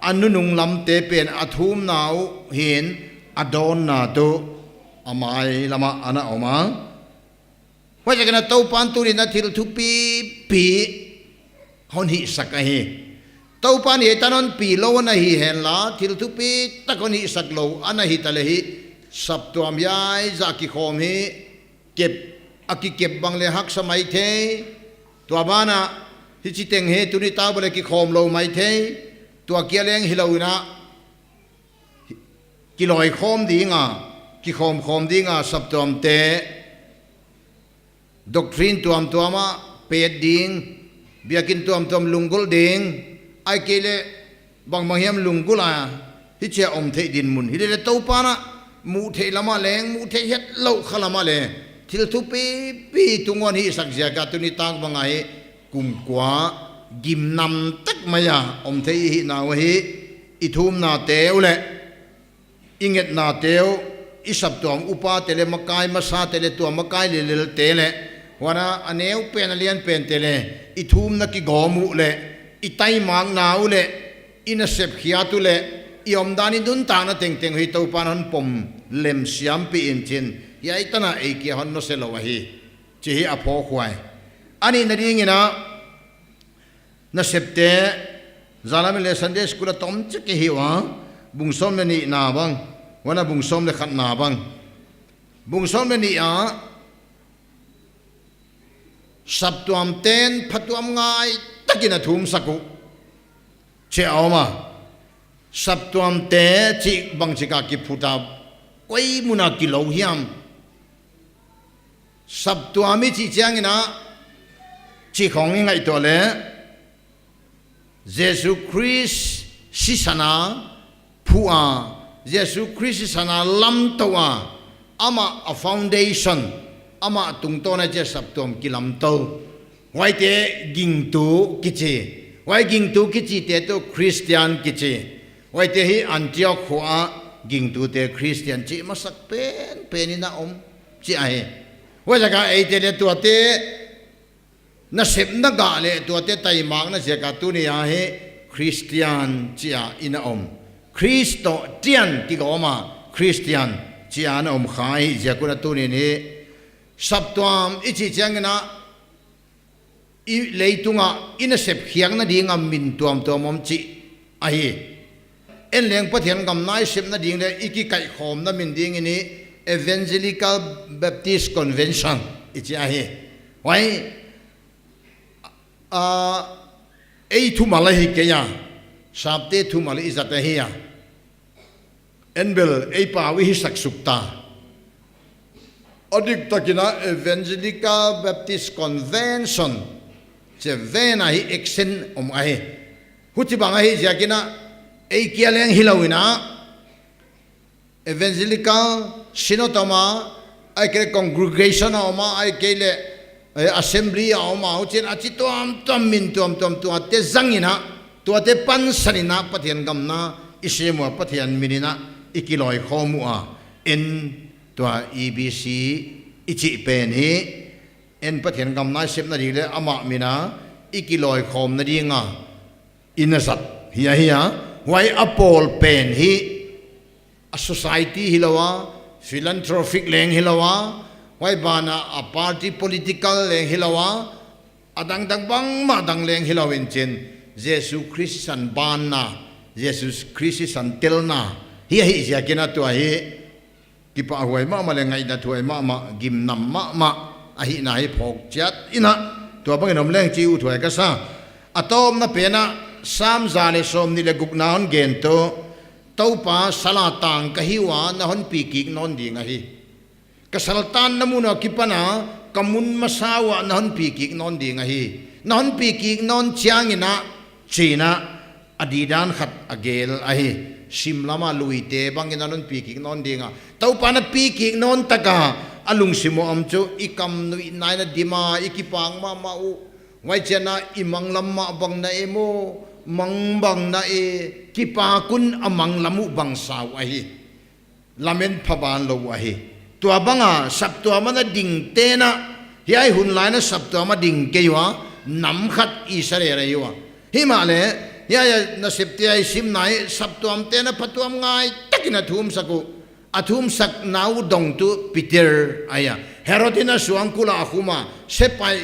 anunung lam te pen athum nau hin adon na to amai lama ana oma wa jagana topan turi na thil thupi pi hon hi saka hi topan ye tanon pi lo na hi hen la thil thupi takon hi sak lo ana hi tale hi sap tuam yai za ki khom hi kep aki kep bang le hak samai the to bana hi chi teng he tuni ta bole ki khom lo mai the to kia leng hi lo na ki loi khom dinga ki khom dinga sap tuam te doctrine tuam tuama pet ding biakin tuam lungol ding ai kele bang manghiam lungula hi che om the din mun hi le to pana mu the lama leng mu the het lo khalama le thil thu pi tungon hi sak ja ka tuni tang bangai kum kwa gim nam tak maya om the hi na wa hi ithum na te ule inget na teo isap tuam upa tele makai masa tele tuam makai le tele wana aneu pen alian pen tele ithum na ki gomu le itai mang nau le ina sep khiatu le iom dani dun ta na teng hi to panon pom lem siam pi in chin ya itana e ki hon no se lo hi chi hi apho khwai ani na ding ina na septe zalame le sunday school tom che ki hi wa bungsom ni na bang wana bungsom le khat na bang bungsom ni a sabtuam ten phatuam ngai takina thum saku che awma sabtuam te chi bangchika ki phuta koi muna ki lo hiam sabtuami chi changina chi khong ngai to le Jesus Christ sisana phua Jesus Christ sana lam towa ama a foundation ama tungto na je sabtom kilam to wai te ging tu kichi wai ging tu kichi te to Christian kichi wai te hi Antioch khua ging tu te Christian chi masak pen ina om chi ai wai jaga ei te le tu te na sep na ga le tu te tai mang na je ka tu ni a he Christian chi a ina om Christo tian ki goma Christian chi ana om khai je ku na tu ni sabtuam ichi changna i leitunga ina sep khiang na dinga min tuam mom chi ai en leng pathian gam nai sep na ding le iki kai khom na min ding ni Evangelical Baptist Convention ichi ai wai ei thu malai ke ya sabte thu malai izata hi ya enbel ei pa wi sak sukta adik takina Evangelical Baptist Convention che vena hi action om ai huti bang hi jakina ei kialeng hilawina Evangelical Sinotoma ai ke congregation oma ai ke le assembly oma hutin achi tom min tom tu te zangina tu te pansanina pathian gamna isemo pathian minina ikiloi khomu a en tua EBC ichi pen hi en pathian gam na sep na ri le ama mina ikiloi khom na ringa inasat hiya wai apol pen hi a society hilawa philanthropic leng hilawa wai bana a party political leng hilawa adang dang bang ma dang leng hilawin chen Jesus Christian banna Jesus Christian telna hiya hi jakina tu hi kipa huai ma le ngai da thuai ma gim nam ma ahi na hi phok chat ina to bang nom leng chi u thuai ka sa atom na pe na sam zale som ni le guk na hon gen to topa salatang kahiwa na hon pi ki non ding a hi kasaltan namuna kipana kamun masawa na hon pi ki non ding a hi na hon pi ki non chiangina china adidan khat agel a hi simlama luite bangina non pi ki non dinga topa na pi ki non taka alung simo amcho ikam nu nai na dima ikipang ma u wai chena imang lamma bang na emo mang bang na e kipa kun amang lamu bang saw a hi lamen phaban lo a hi tua banga sap tua mana ding te na hiai hun lai na sap tua ma ding ke wa nam khat i sare re wa himale ya na septi ai sim nai sap tuam te na patuam ngai takina thum saku athum sak nau dong tu peter aya herodina suangkula akhuma sepai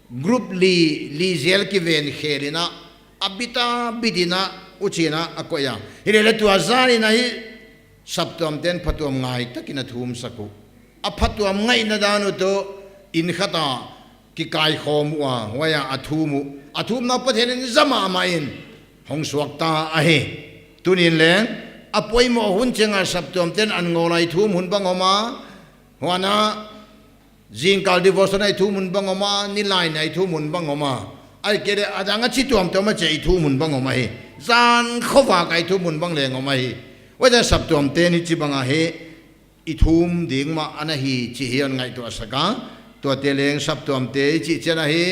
group li zel ki ven khelina abita bidina uchina akoya hirele tu azani na hi sap tuam ten patuam ngai takina thum saku apatuam ngai na danu to in khata ki kai khom wa waya athum na pathen zama main hong suak ta a he tunin leng apoi mo hun chenga saptom ten an ngolai thum hun bangoma wana jingkal divorce nai thum hun bangoma nilai nai thum hun bangoma ai kere adanga chitom to ma chei thum hun bangoma he zan khowa kai thum hun bang lengoma he wada saptom ten hi chibanga he I thum ding ma ana hi chi hian ngai to asaka to te leng saptom te chi chena he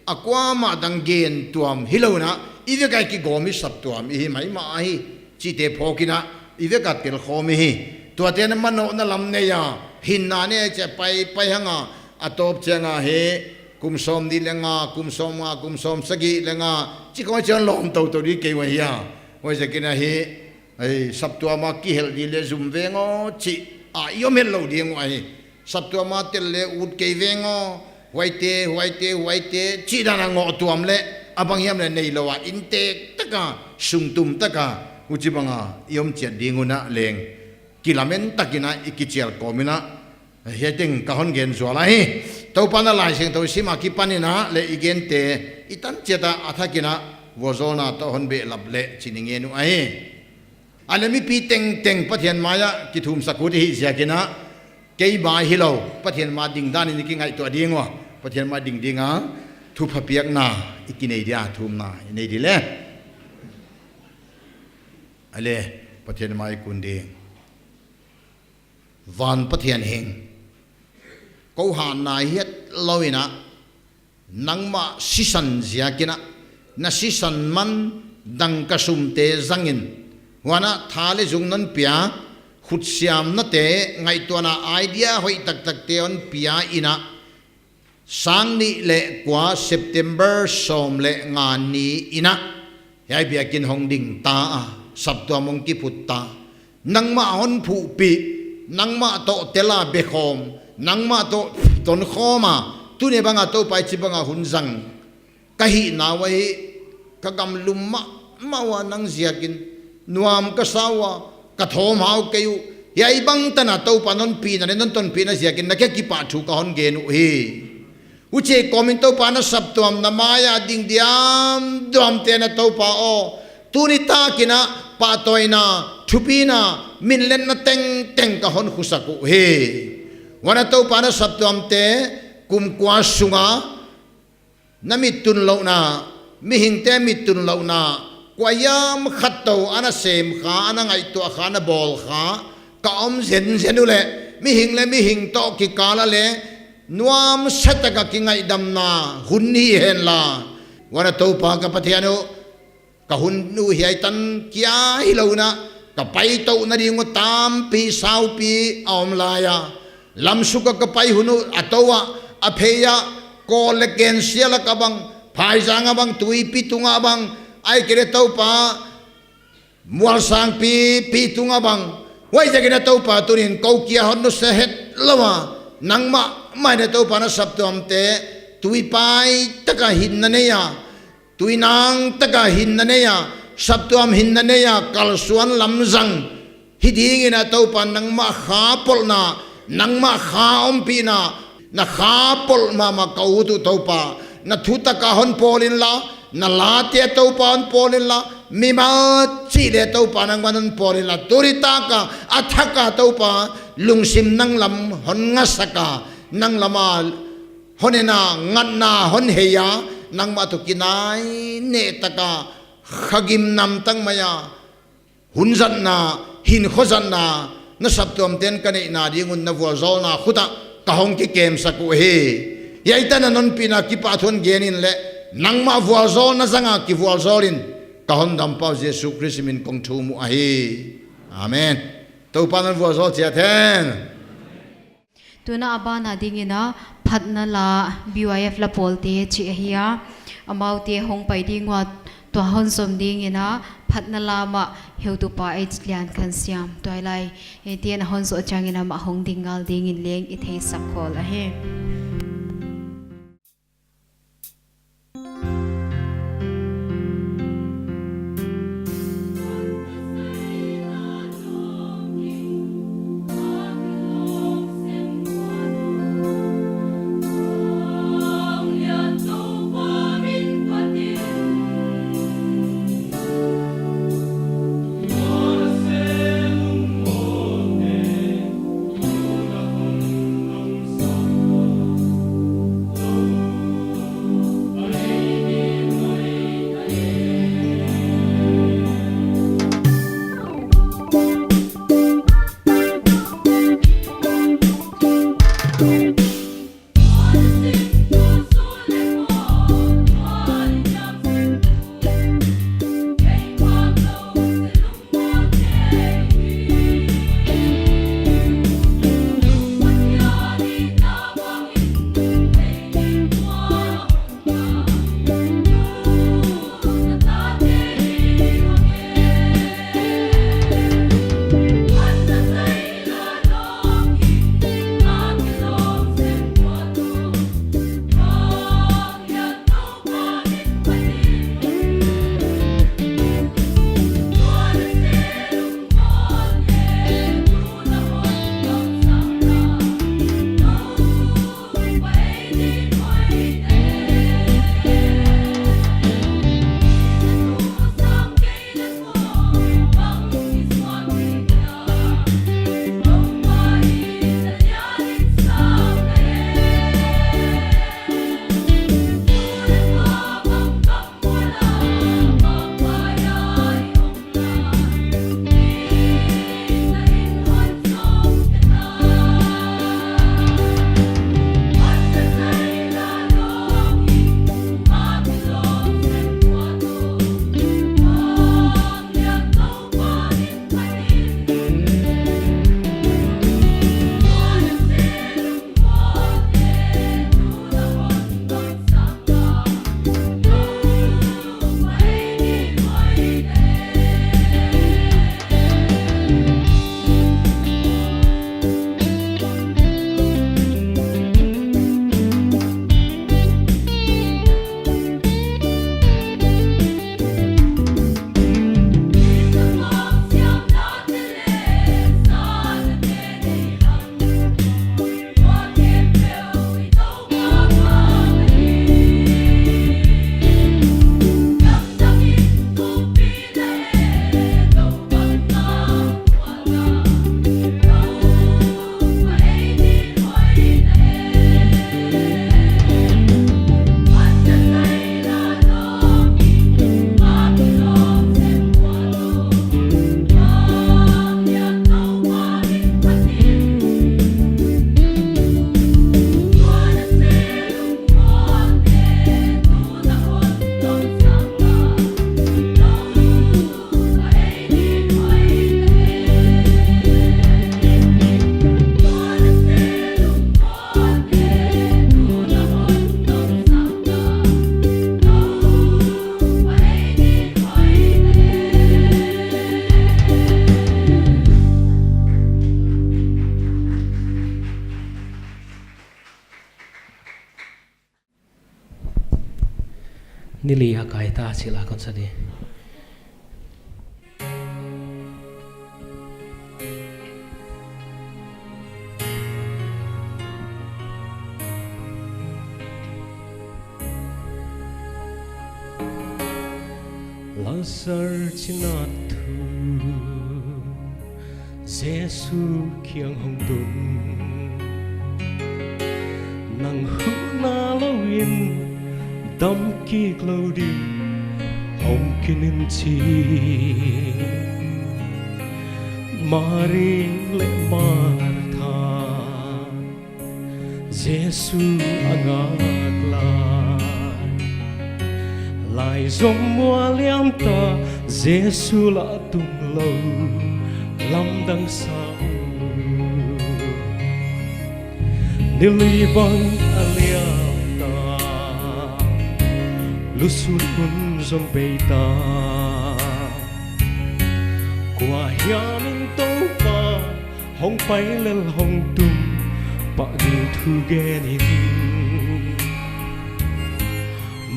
akwa ma dang gen tuam hilona ive kai ki gomi sap tuam hi mai ma hi chi te phokina ive ka tel khomi hi to te na mano na lam ne ya hin na ne che pai hanga atop chenga he kumsom di lenga kumsom sagi lenga chi ko chen lom to ri ke wa ya wa je kina he ai sap tuama ki hel di le zum vengo chi a yo mel lo ding wa hi sap tuama tel le ut ke vengo waite chi dana ngo tuam le abang yam le nei lowa inte taka sungtum taka uchibanga yom chen dinguna leng kilamen takina ikichel komina heting kahon gen zola hi to pana lai sing to sima ki panina le igen te itan cheta athakina wozona to honbe lable chininge nu ai alemi pi teng pathian maya kithum sakudi hi siakina kei bai hilo pathian ma ding dan ni ki ngai to dingwa pathian ma ding dinga thu phapiak na ikinei dia thum na nei dile ale pathian mai kundi van pathian heng ko han na het loina nangma sisan ziakina na sisan man dang kasum te zangin wana thale jungnan pia khut siam na te ngai to na idea hoi tak te on pia ina sang ni le kwa September som le ngan ni ina yai bia kin hong ding ta sabto mong ki putta nangma hon phu pi nangma to tela be khom nangma to ton khoma tu ne banga to pai chi banga hun zang kahi na wai ka gam lumma mawa nang ziakin nuam ka sawa ka thom hau keyu yai bang tana to panon pi na non ton pi na ziakin na ke ki pa thu ka hon ge nu he uche komento pa na sabtom na maya ding diam dom te na to pa o tuni ta kina pa toina thupina min len na teng ka hon khusaku he wana to pa na sabtom te kum kwa sunga namitun lo na mi hing te mitun lo na kwayam khatto ana sem kha ana ngai to kha na bol kha ka om zen ule mi hing to ki kala le nuam sataka ki ngai dam na hun hi hen la wana to pa ka pathiano ka hun nu hiai tan kya hi lo na ka pai to na ri ngo tam pi sau pi om la ya lam su ka pai hunu atowa apheya ko le ken sia la ka bang phai janga bang tui pi tunga bang ai kire to pa mual sang pi tunga bang wai jagina to pa turin ko kia hon no se het lawa nangma mai ne to pa na sabtom te tui pai taka hin na ne ya tui nang taka hin na ne ya sabtom hin na ne ya kal suan lam zang hiding ina to pa nangma kha pol na nangma kha om pi na kha pol ma kau tu to pa na thu taka hon polin la na la te to pan polin la mi ma chi le to panang manan polin la turita ka athaka to pa lungsim nang lam hon nga saka nang lama honena nganna hon heya nang ma to kinai ne taka khagim nam tang maya hunzan na hin khozan na sab tom ten ka nei na dingun na vual zol na khuta ka hong ki kem saku he yaita na non pina ki pa thon genin le nang ma vual zol na zanga ki vual zolin ka hon dam pa jesu christ min kong thu mu a he amen to pa nan vual zol chia then tuna abana dingina phatna la BYF la polte chi hiya amauti hong pai dingwa to hon som dingina phatna la ma heutu pa h lian khan siam toilai etian hon so changina ma hong dingal dingin leng i thei sakhol a he nili hakai ta sila kon sadi Lazar chinatu Giêsu khiang hồng tung nang hu na lawin dam ki glodi hồng kinin chi Mari le Martha Giêsu angakla lại dòng mùa liam ta Giêsu lạ tung lâu lâm đằng sau nếu li băng aliam ta lu sun hun dòng bê ta qua hiam in tâu pa hong phải lên hong tung pa đi thu ghen in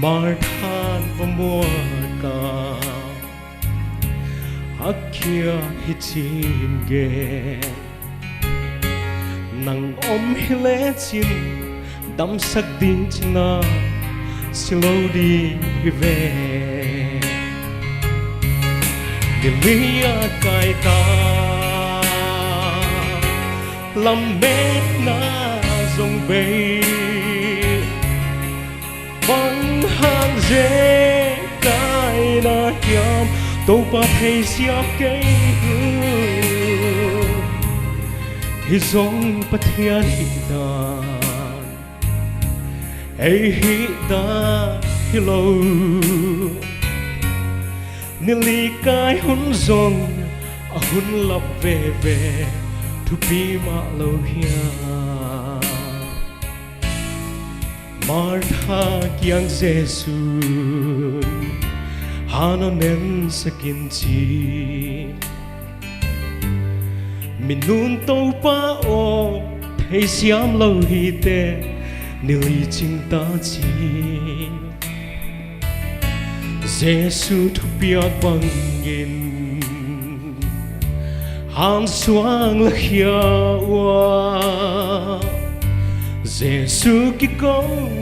Marthan vamorka Akia hitin ge Nang hile chin Dam sak din china Silo di ve Dilia kai ta Lam me na zong bay Bang hàng dễ cái na hiam tô ba thấy xiap cây hi zong ba thiên hi dan ai hi da hi lâu nili cái hun zong a hun lap về về thu pi ma lâu hiam Martha kiang Giêsu hano nen sakin chi minun to pa o thei siam lo hi te nili ching ta chi Giêsu thu piak bangin han suang la khia wa Giêsu ki câu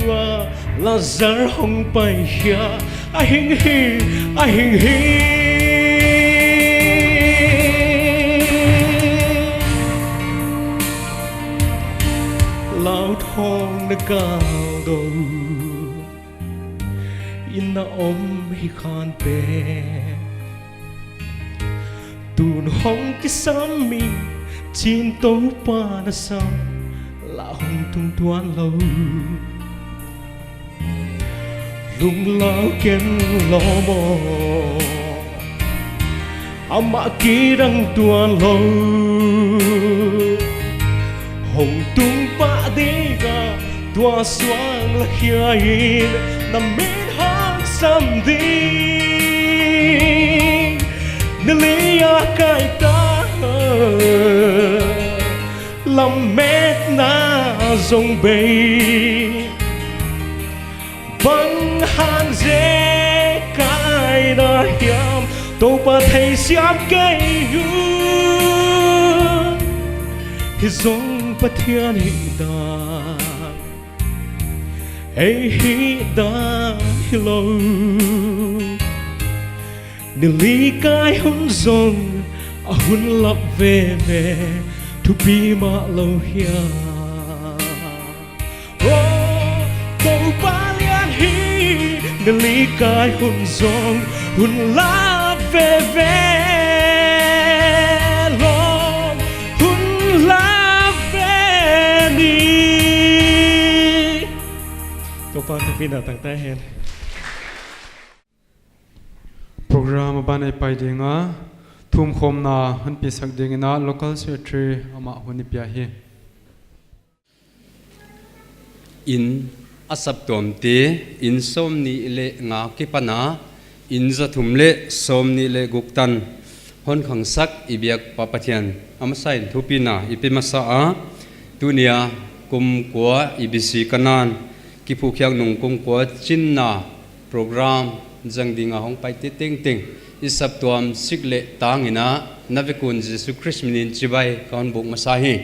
Lazar hong pai hia a hing hi lao thong na cao đâu in na hi khan pe tun hong ki sam mi chin to pa na sam là hồng tung tuan lâu lung lao ken lo mo ama ki đang tuan lâu hồng tung pa đi ga tua xoang là khia in nằm bên hang sam đi nelia kai ta lâm mét na dòng bay băng hàng dễ cái na hiam tô ba thấy xiap cây hi dòng ba thiên hi đàn ai hi đàn hi lâu nili cái hun dòng hun lap về về thu pi ma lâu hia câu ba liên hi nili kai hun zong hun la về long hun la về đi câu ba thu pi na tang tai hen program ban ai pai dinga thum khom na han pi sak ding na local secretary ama huni pia hi in asap tom te in som ni le nga ki pana in za thum le som ni le guktan hon khang sak ibyak papathian amasain thupina ipimasa a tunia kum kwa ibc kanan ki phu khyang nung kum kwa chinna program jangdinga hong pai te teng teng isap tuam sikle tangina navikun Jesu Christ minin chibai kaun buk masahi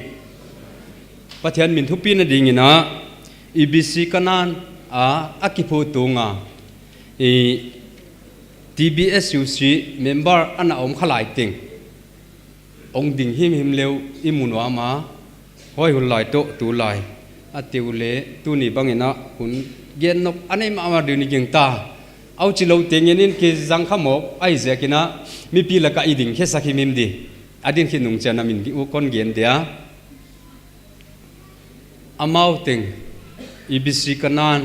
pathian min thupina dingina ibc kanan a akipu tunga TBSUC member ana om khalai ting ong ding him leu imunwa ma hoi hul lai to tu lai atiu le tu ni bangena hun gen nop anei ma du ni ging ta au chi lo tengenin ke jang khamok ai zekina mi pi la ka iding khe sakhi mim di adin khi nung chana min gi u kon gen dia amau ting IBC kanan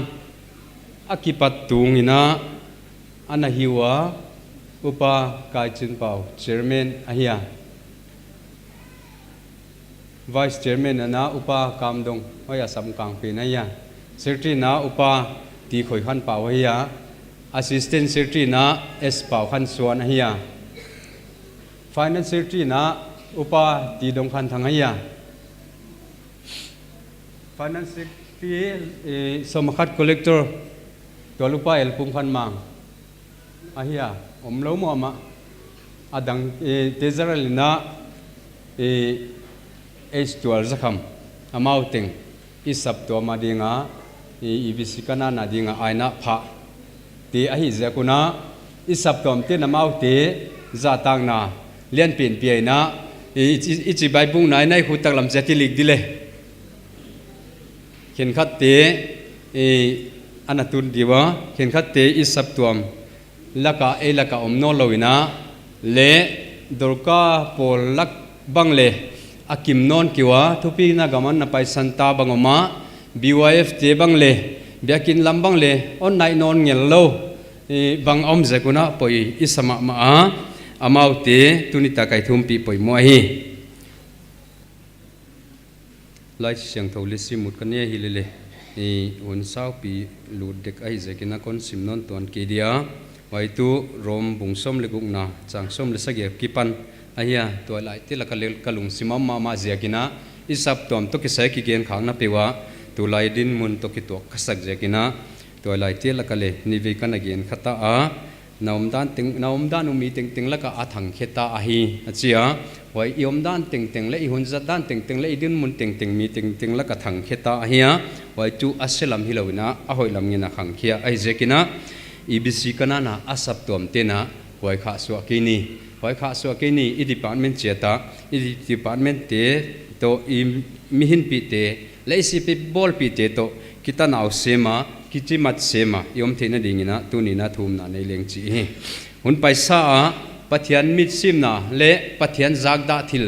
akipat tungina ana hiwa upa kai chin pau chairman ahia vice chairman ana upa kamdong hoya sam kang pe na ya secretary na upa ti khoi khan pau hiya assistant secretary na s pau khan suan hiya finance secretary na upa ti dong khan thang hiya finance secretary somakhat collector tolupa elpum khan mang ahia omlo mo ma adang tezaralina h12 zakham amouting isap to madinga IBC kana na dinga aina pha ti ahi zakuna isap tom te namauti za tang na lian pin pi na ichi bai bung nai nai khu tak lam jatilik dile khen khat te anatun diwa khen khat te isap tom laka elaka omno loina le dorka pol lak bangle akim non kiwa thupi na gaman na paisan ta bangoma BYF te bangle biakin lambang le on nai non ngel lo bang om zakuna poi isama ma amau te tunita kai thumpi poi mo hi lai siang tholi simut kania hilele un sau pi lut dek ai zakina kon simnon ton ke dia waitu rom bungsom leguk na changsom le sage kipan ahia to lai te la kalung simam ma ziakina isap tom to ki sai ki gen khang na pewa tu lai din mun to ki to khasak ziakina to lai te la kale ni ve kan again khata a naum dan umi ting la ka athang kheta ahi achia wai iom dan ting le i hun zat dan ting le idin mun ting mi ting la ka thang kheta ahia wai tu aselam hilawina a hoi lam ngina khang khia ai zekina IBC kanana asap tom tena wai kha so kini wai kha so kini I department cheta I department te to I mihin pi te le si pi bol pi te to kita naw sema kichi mat sema yom thena dingina tunina thum na nei leng chi hun paisa a pathian mit sim na le pathian zagda thil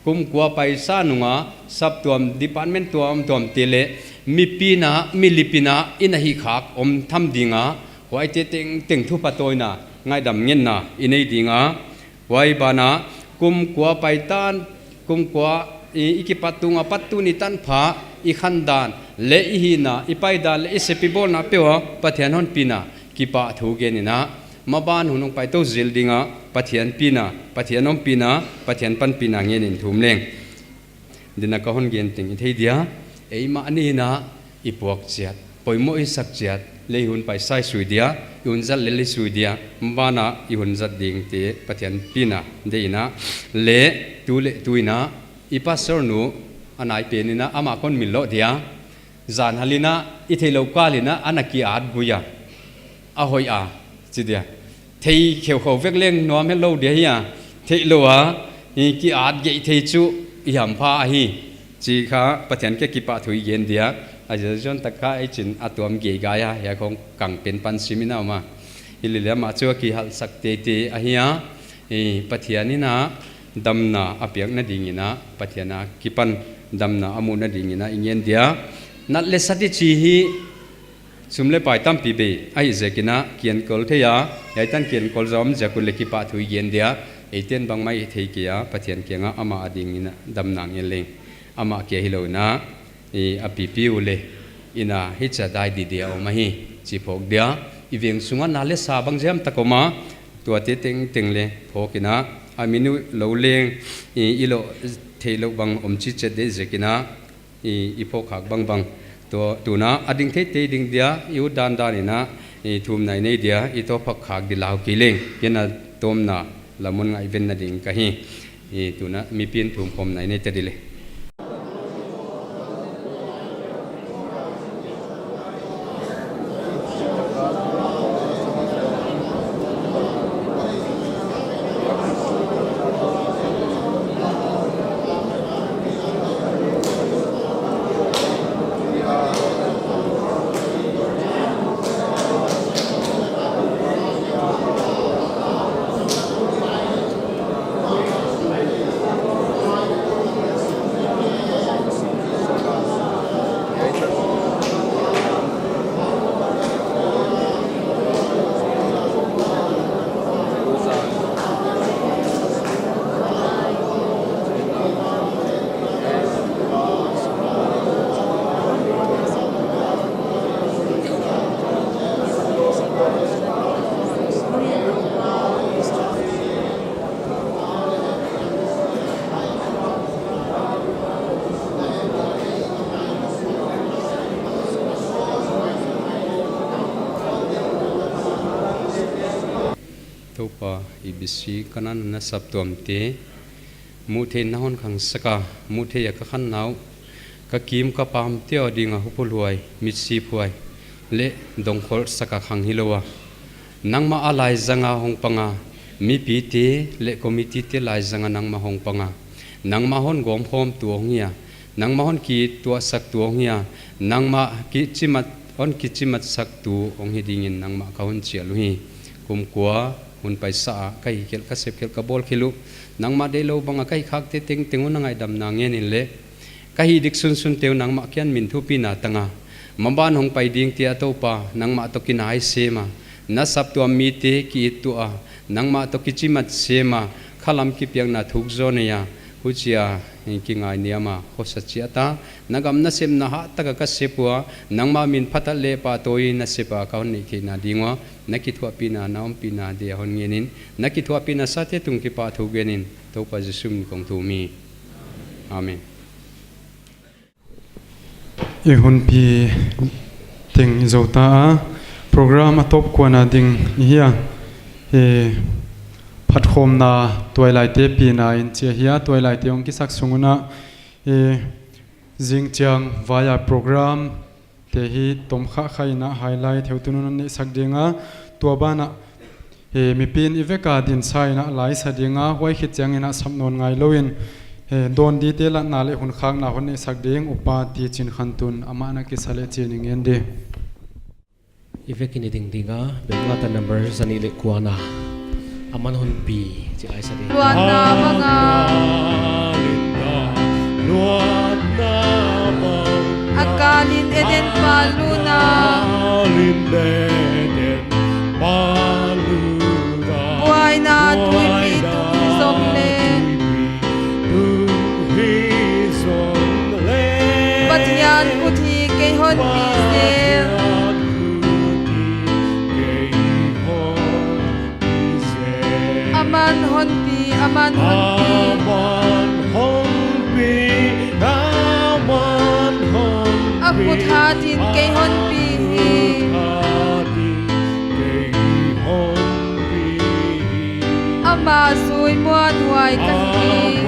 kum kwa paisa nunga sap tom department tom tele mi pina milipina inahi khak om tham dinga wai te teng thu patoina ngai dam ngen na inei dinga wai bana kum kwa paitan kum kwa ikipatunga patuni tan pha I khandan le ihina ipaida le isepibol na pewa pathian hon pina kipa thu genina maban hunung pai to zildinga pathian pina pathianom pina pathian pan pina ngenin thumleng dina ka hon gen ting thei dia eima ani na ipuak chiat poimo I sak chiat leihun pai sai suidia iunzal le suidia mbana ihun zat ding te pathian pina deina le tuina ipasor nu anai penina ama kon millo dia zan halina ithelo kalina anaki ad guya ahoi a chidia thei kheu khou vek leng nom hello dia ya thei lowa ki ad ge thei chu iam pha hi chi kha pathian ke ki pa thui gen dia ajon takka ai chin atom ge ga ya khong kang pen pan simina ma ilile ma chu ki hal sak te ahia pathianina damna apiak na dingina pathiana kipan damna amuna dingina ingen dia natle sati chi hi sumle pai tam pi be ai zekina kian kol theya yaitan kian kol zom jakul le ki pa thui gen dia eiten bang mai thei kia pathian kenga ama adingina damna ngeleng ama ke hilona api piule ina hicha dai di dia o mahi chi phok dia iveng sunga nale sa bang jam takoma to te teng le phokina aminu lo leng ilo thelo bang omchi che de zekina I phok khak bang to tuna ading the te ding dia yu dan ina thum nai nei dia I to phak khak di lau ki leng yana tom na lamun ngai ven na ding ka hi tuna mi pin thum khom nai nei te dile bisi kanan na saptom te mu the na hon khang saka mu the ya ka khan nau ka kim ka pam te odinga hupulhuai mitsi phuai le dongkhol saka khang hilowa nangma alai zanga hong panga mi pi te le committee te lai zanga nangma hong panga nangma hon gom khom tuongya nangma hon ki tua sak tuongya nangma ki chimat on ki chimat sak tu ong hidingin nangma ka hon chialuhi kumkwa hun paisa kai kel ka sep kel ka bol khilu nangma de lo banga kai khak te teng tengun ngai dam na ngen in le kai dik sun sun teu nangma kian min thu pi na tanga mamban hong pai ding ti atopa nangma to kinai sema na sap tu mi te ki tu a nangma to ki chimat sema khalam ki piang na thuk zone ya huchia ki ngai niama khosachiata nagam na sem na ha taka ka sepua nangma min phata le pa toi na sepa ka ni ki na dingwa naki thua pina naom pina de hon ngenin naki thua pina sate tung ki pa thu genin to pa jisum kong tu mi amen e hun pi teng zota program atop ko na ding hiya e phat khom na toilai te pi na in che hiya toilai te ong ki sak sunguna e jing chang via program te hi tom kha khaina highlight heutunun ni sak dinga to bana e mi pin iveka din saina lai sa dinga hoi khit chang ina samnon ngai loin e don di te la na le hun khang na hon ni sak ding upa ti chin khantun amana ki sale chening ende Ifekini ding dinga bengata number sanile kuana aman hon pi chi ai sa de Kuana mga akalin eden paluna buhay na tuwi tuwi somle Batyan uthi kay hon pisel Aman honpi, aman honpi Akut hatin kay honpi Ama suy muan huay kahi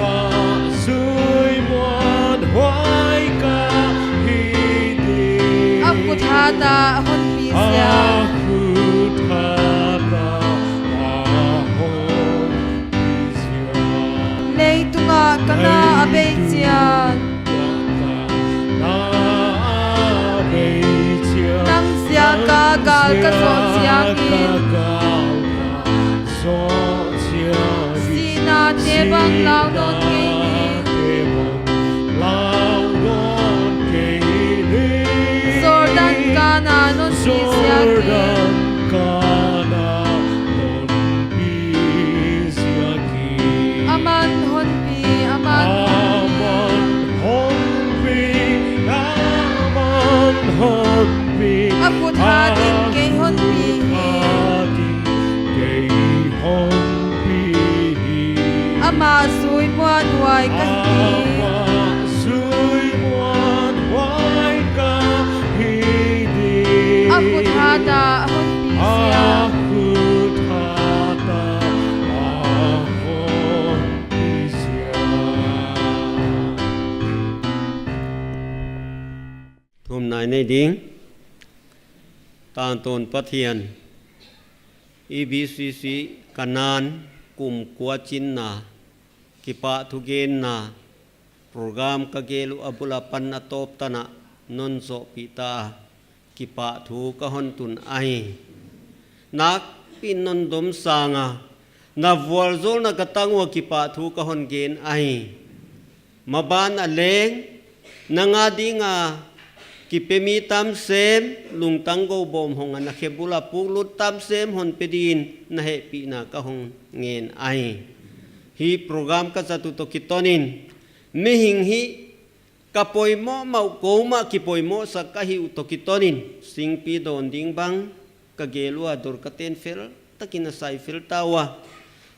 Akut hata honpi siya Tunga kana abetian Nang siya kagal ka sosyangin Sina tebang lao non kini Sordan kana non sisyagin Aman honpi, aman honpi Akut hatin kay honpi Ama suy muan huay kahi Akut hata honpi siya hôm nay này điên tàn tồn phát hiện EBCC kanan kum kwa chin na kipa thugen na program ka gelu abula pan atop tana non so pita kipa thu ka hon tun ai nak pin non dom sanga na vual zol na katangwa kipa thu ka hon gen ai maban aleng nanga dinga kipemi tam sem lung tango bom hong na khebula pulut tam sem hon pedin na he pi na ka hong ngen ai hi program ka sa tu to kitonin mi hing hi kapoimo mau koma kipoimo sa ka hi to kitonin sing pi don ding bang ka gelu adur ka ten fel takina sai fel tawa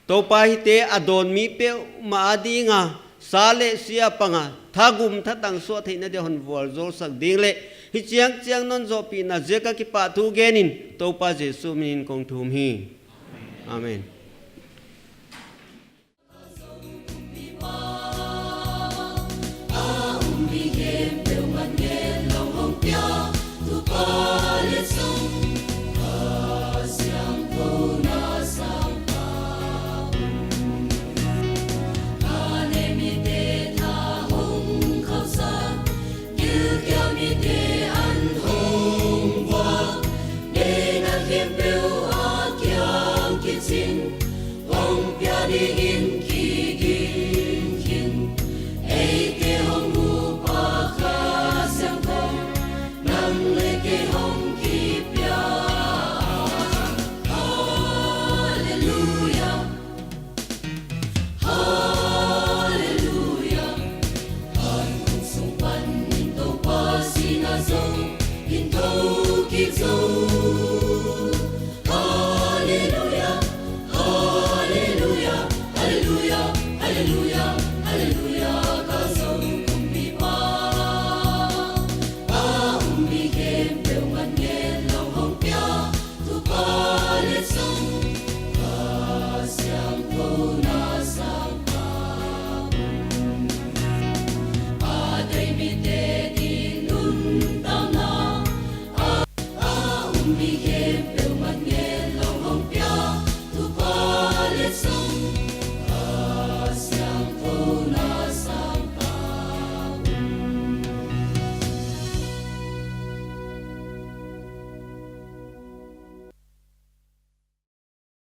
to pa hi te adon mi pe ma adinga sale sia panga thagum thatang so theina de hon wal zol sak dingle hi chiang chiang non zo pi na je ka ki pa thu genin to pa jesu min kong thum hi amen đi in kỳ gin hin ấy ke hong mu pa kha sang thong nang le ke hong ki pya hallelujah hallelujah han sung pan in to pa sina zo in to ki zo hallelujah hallelujah hallelujah hallelujah hallelujah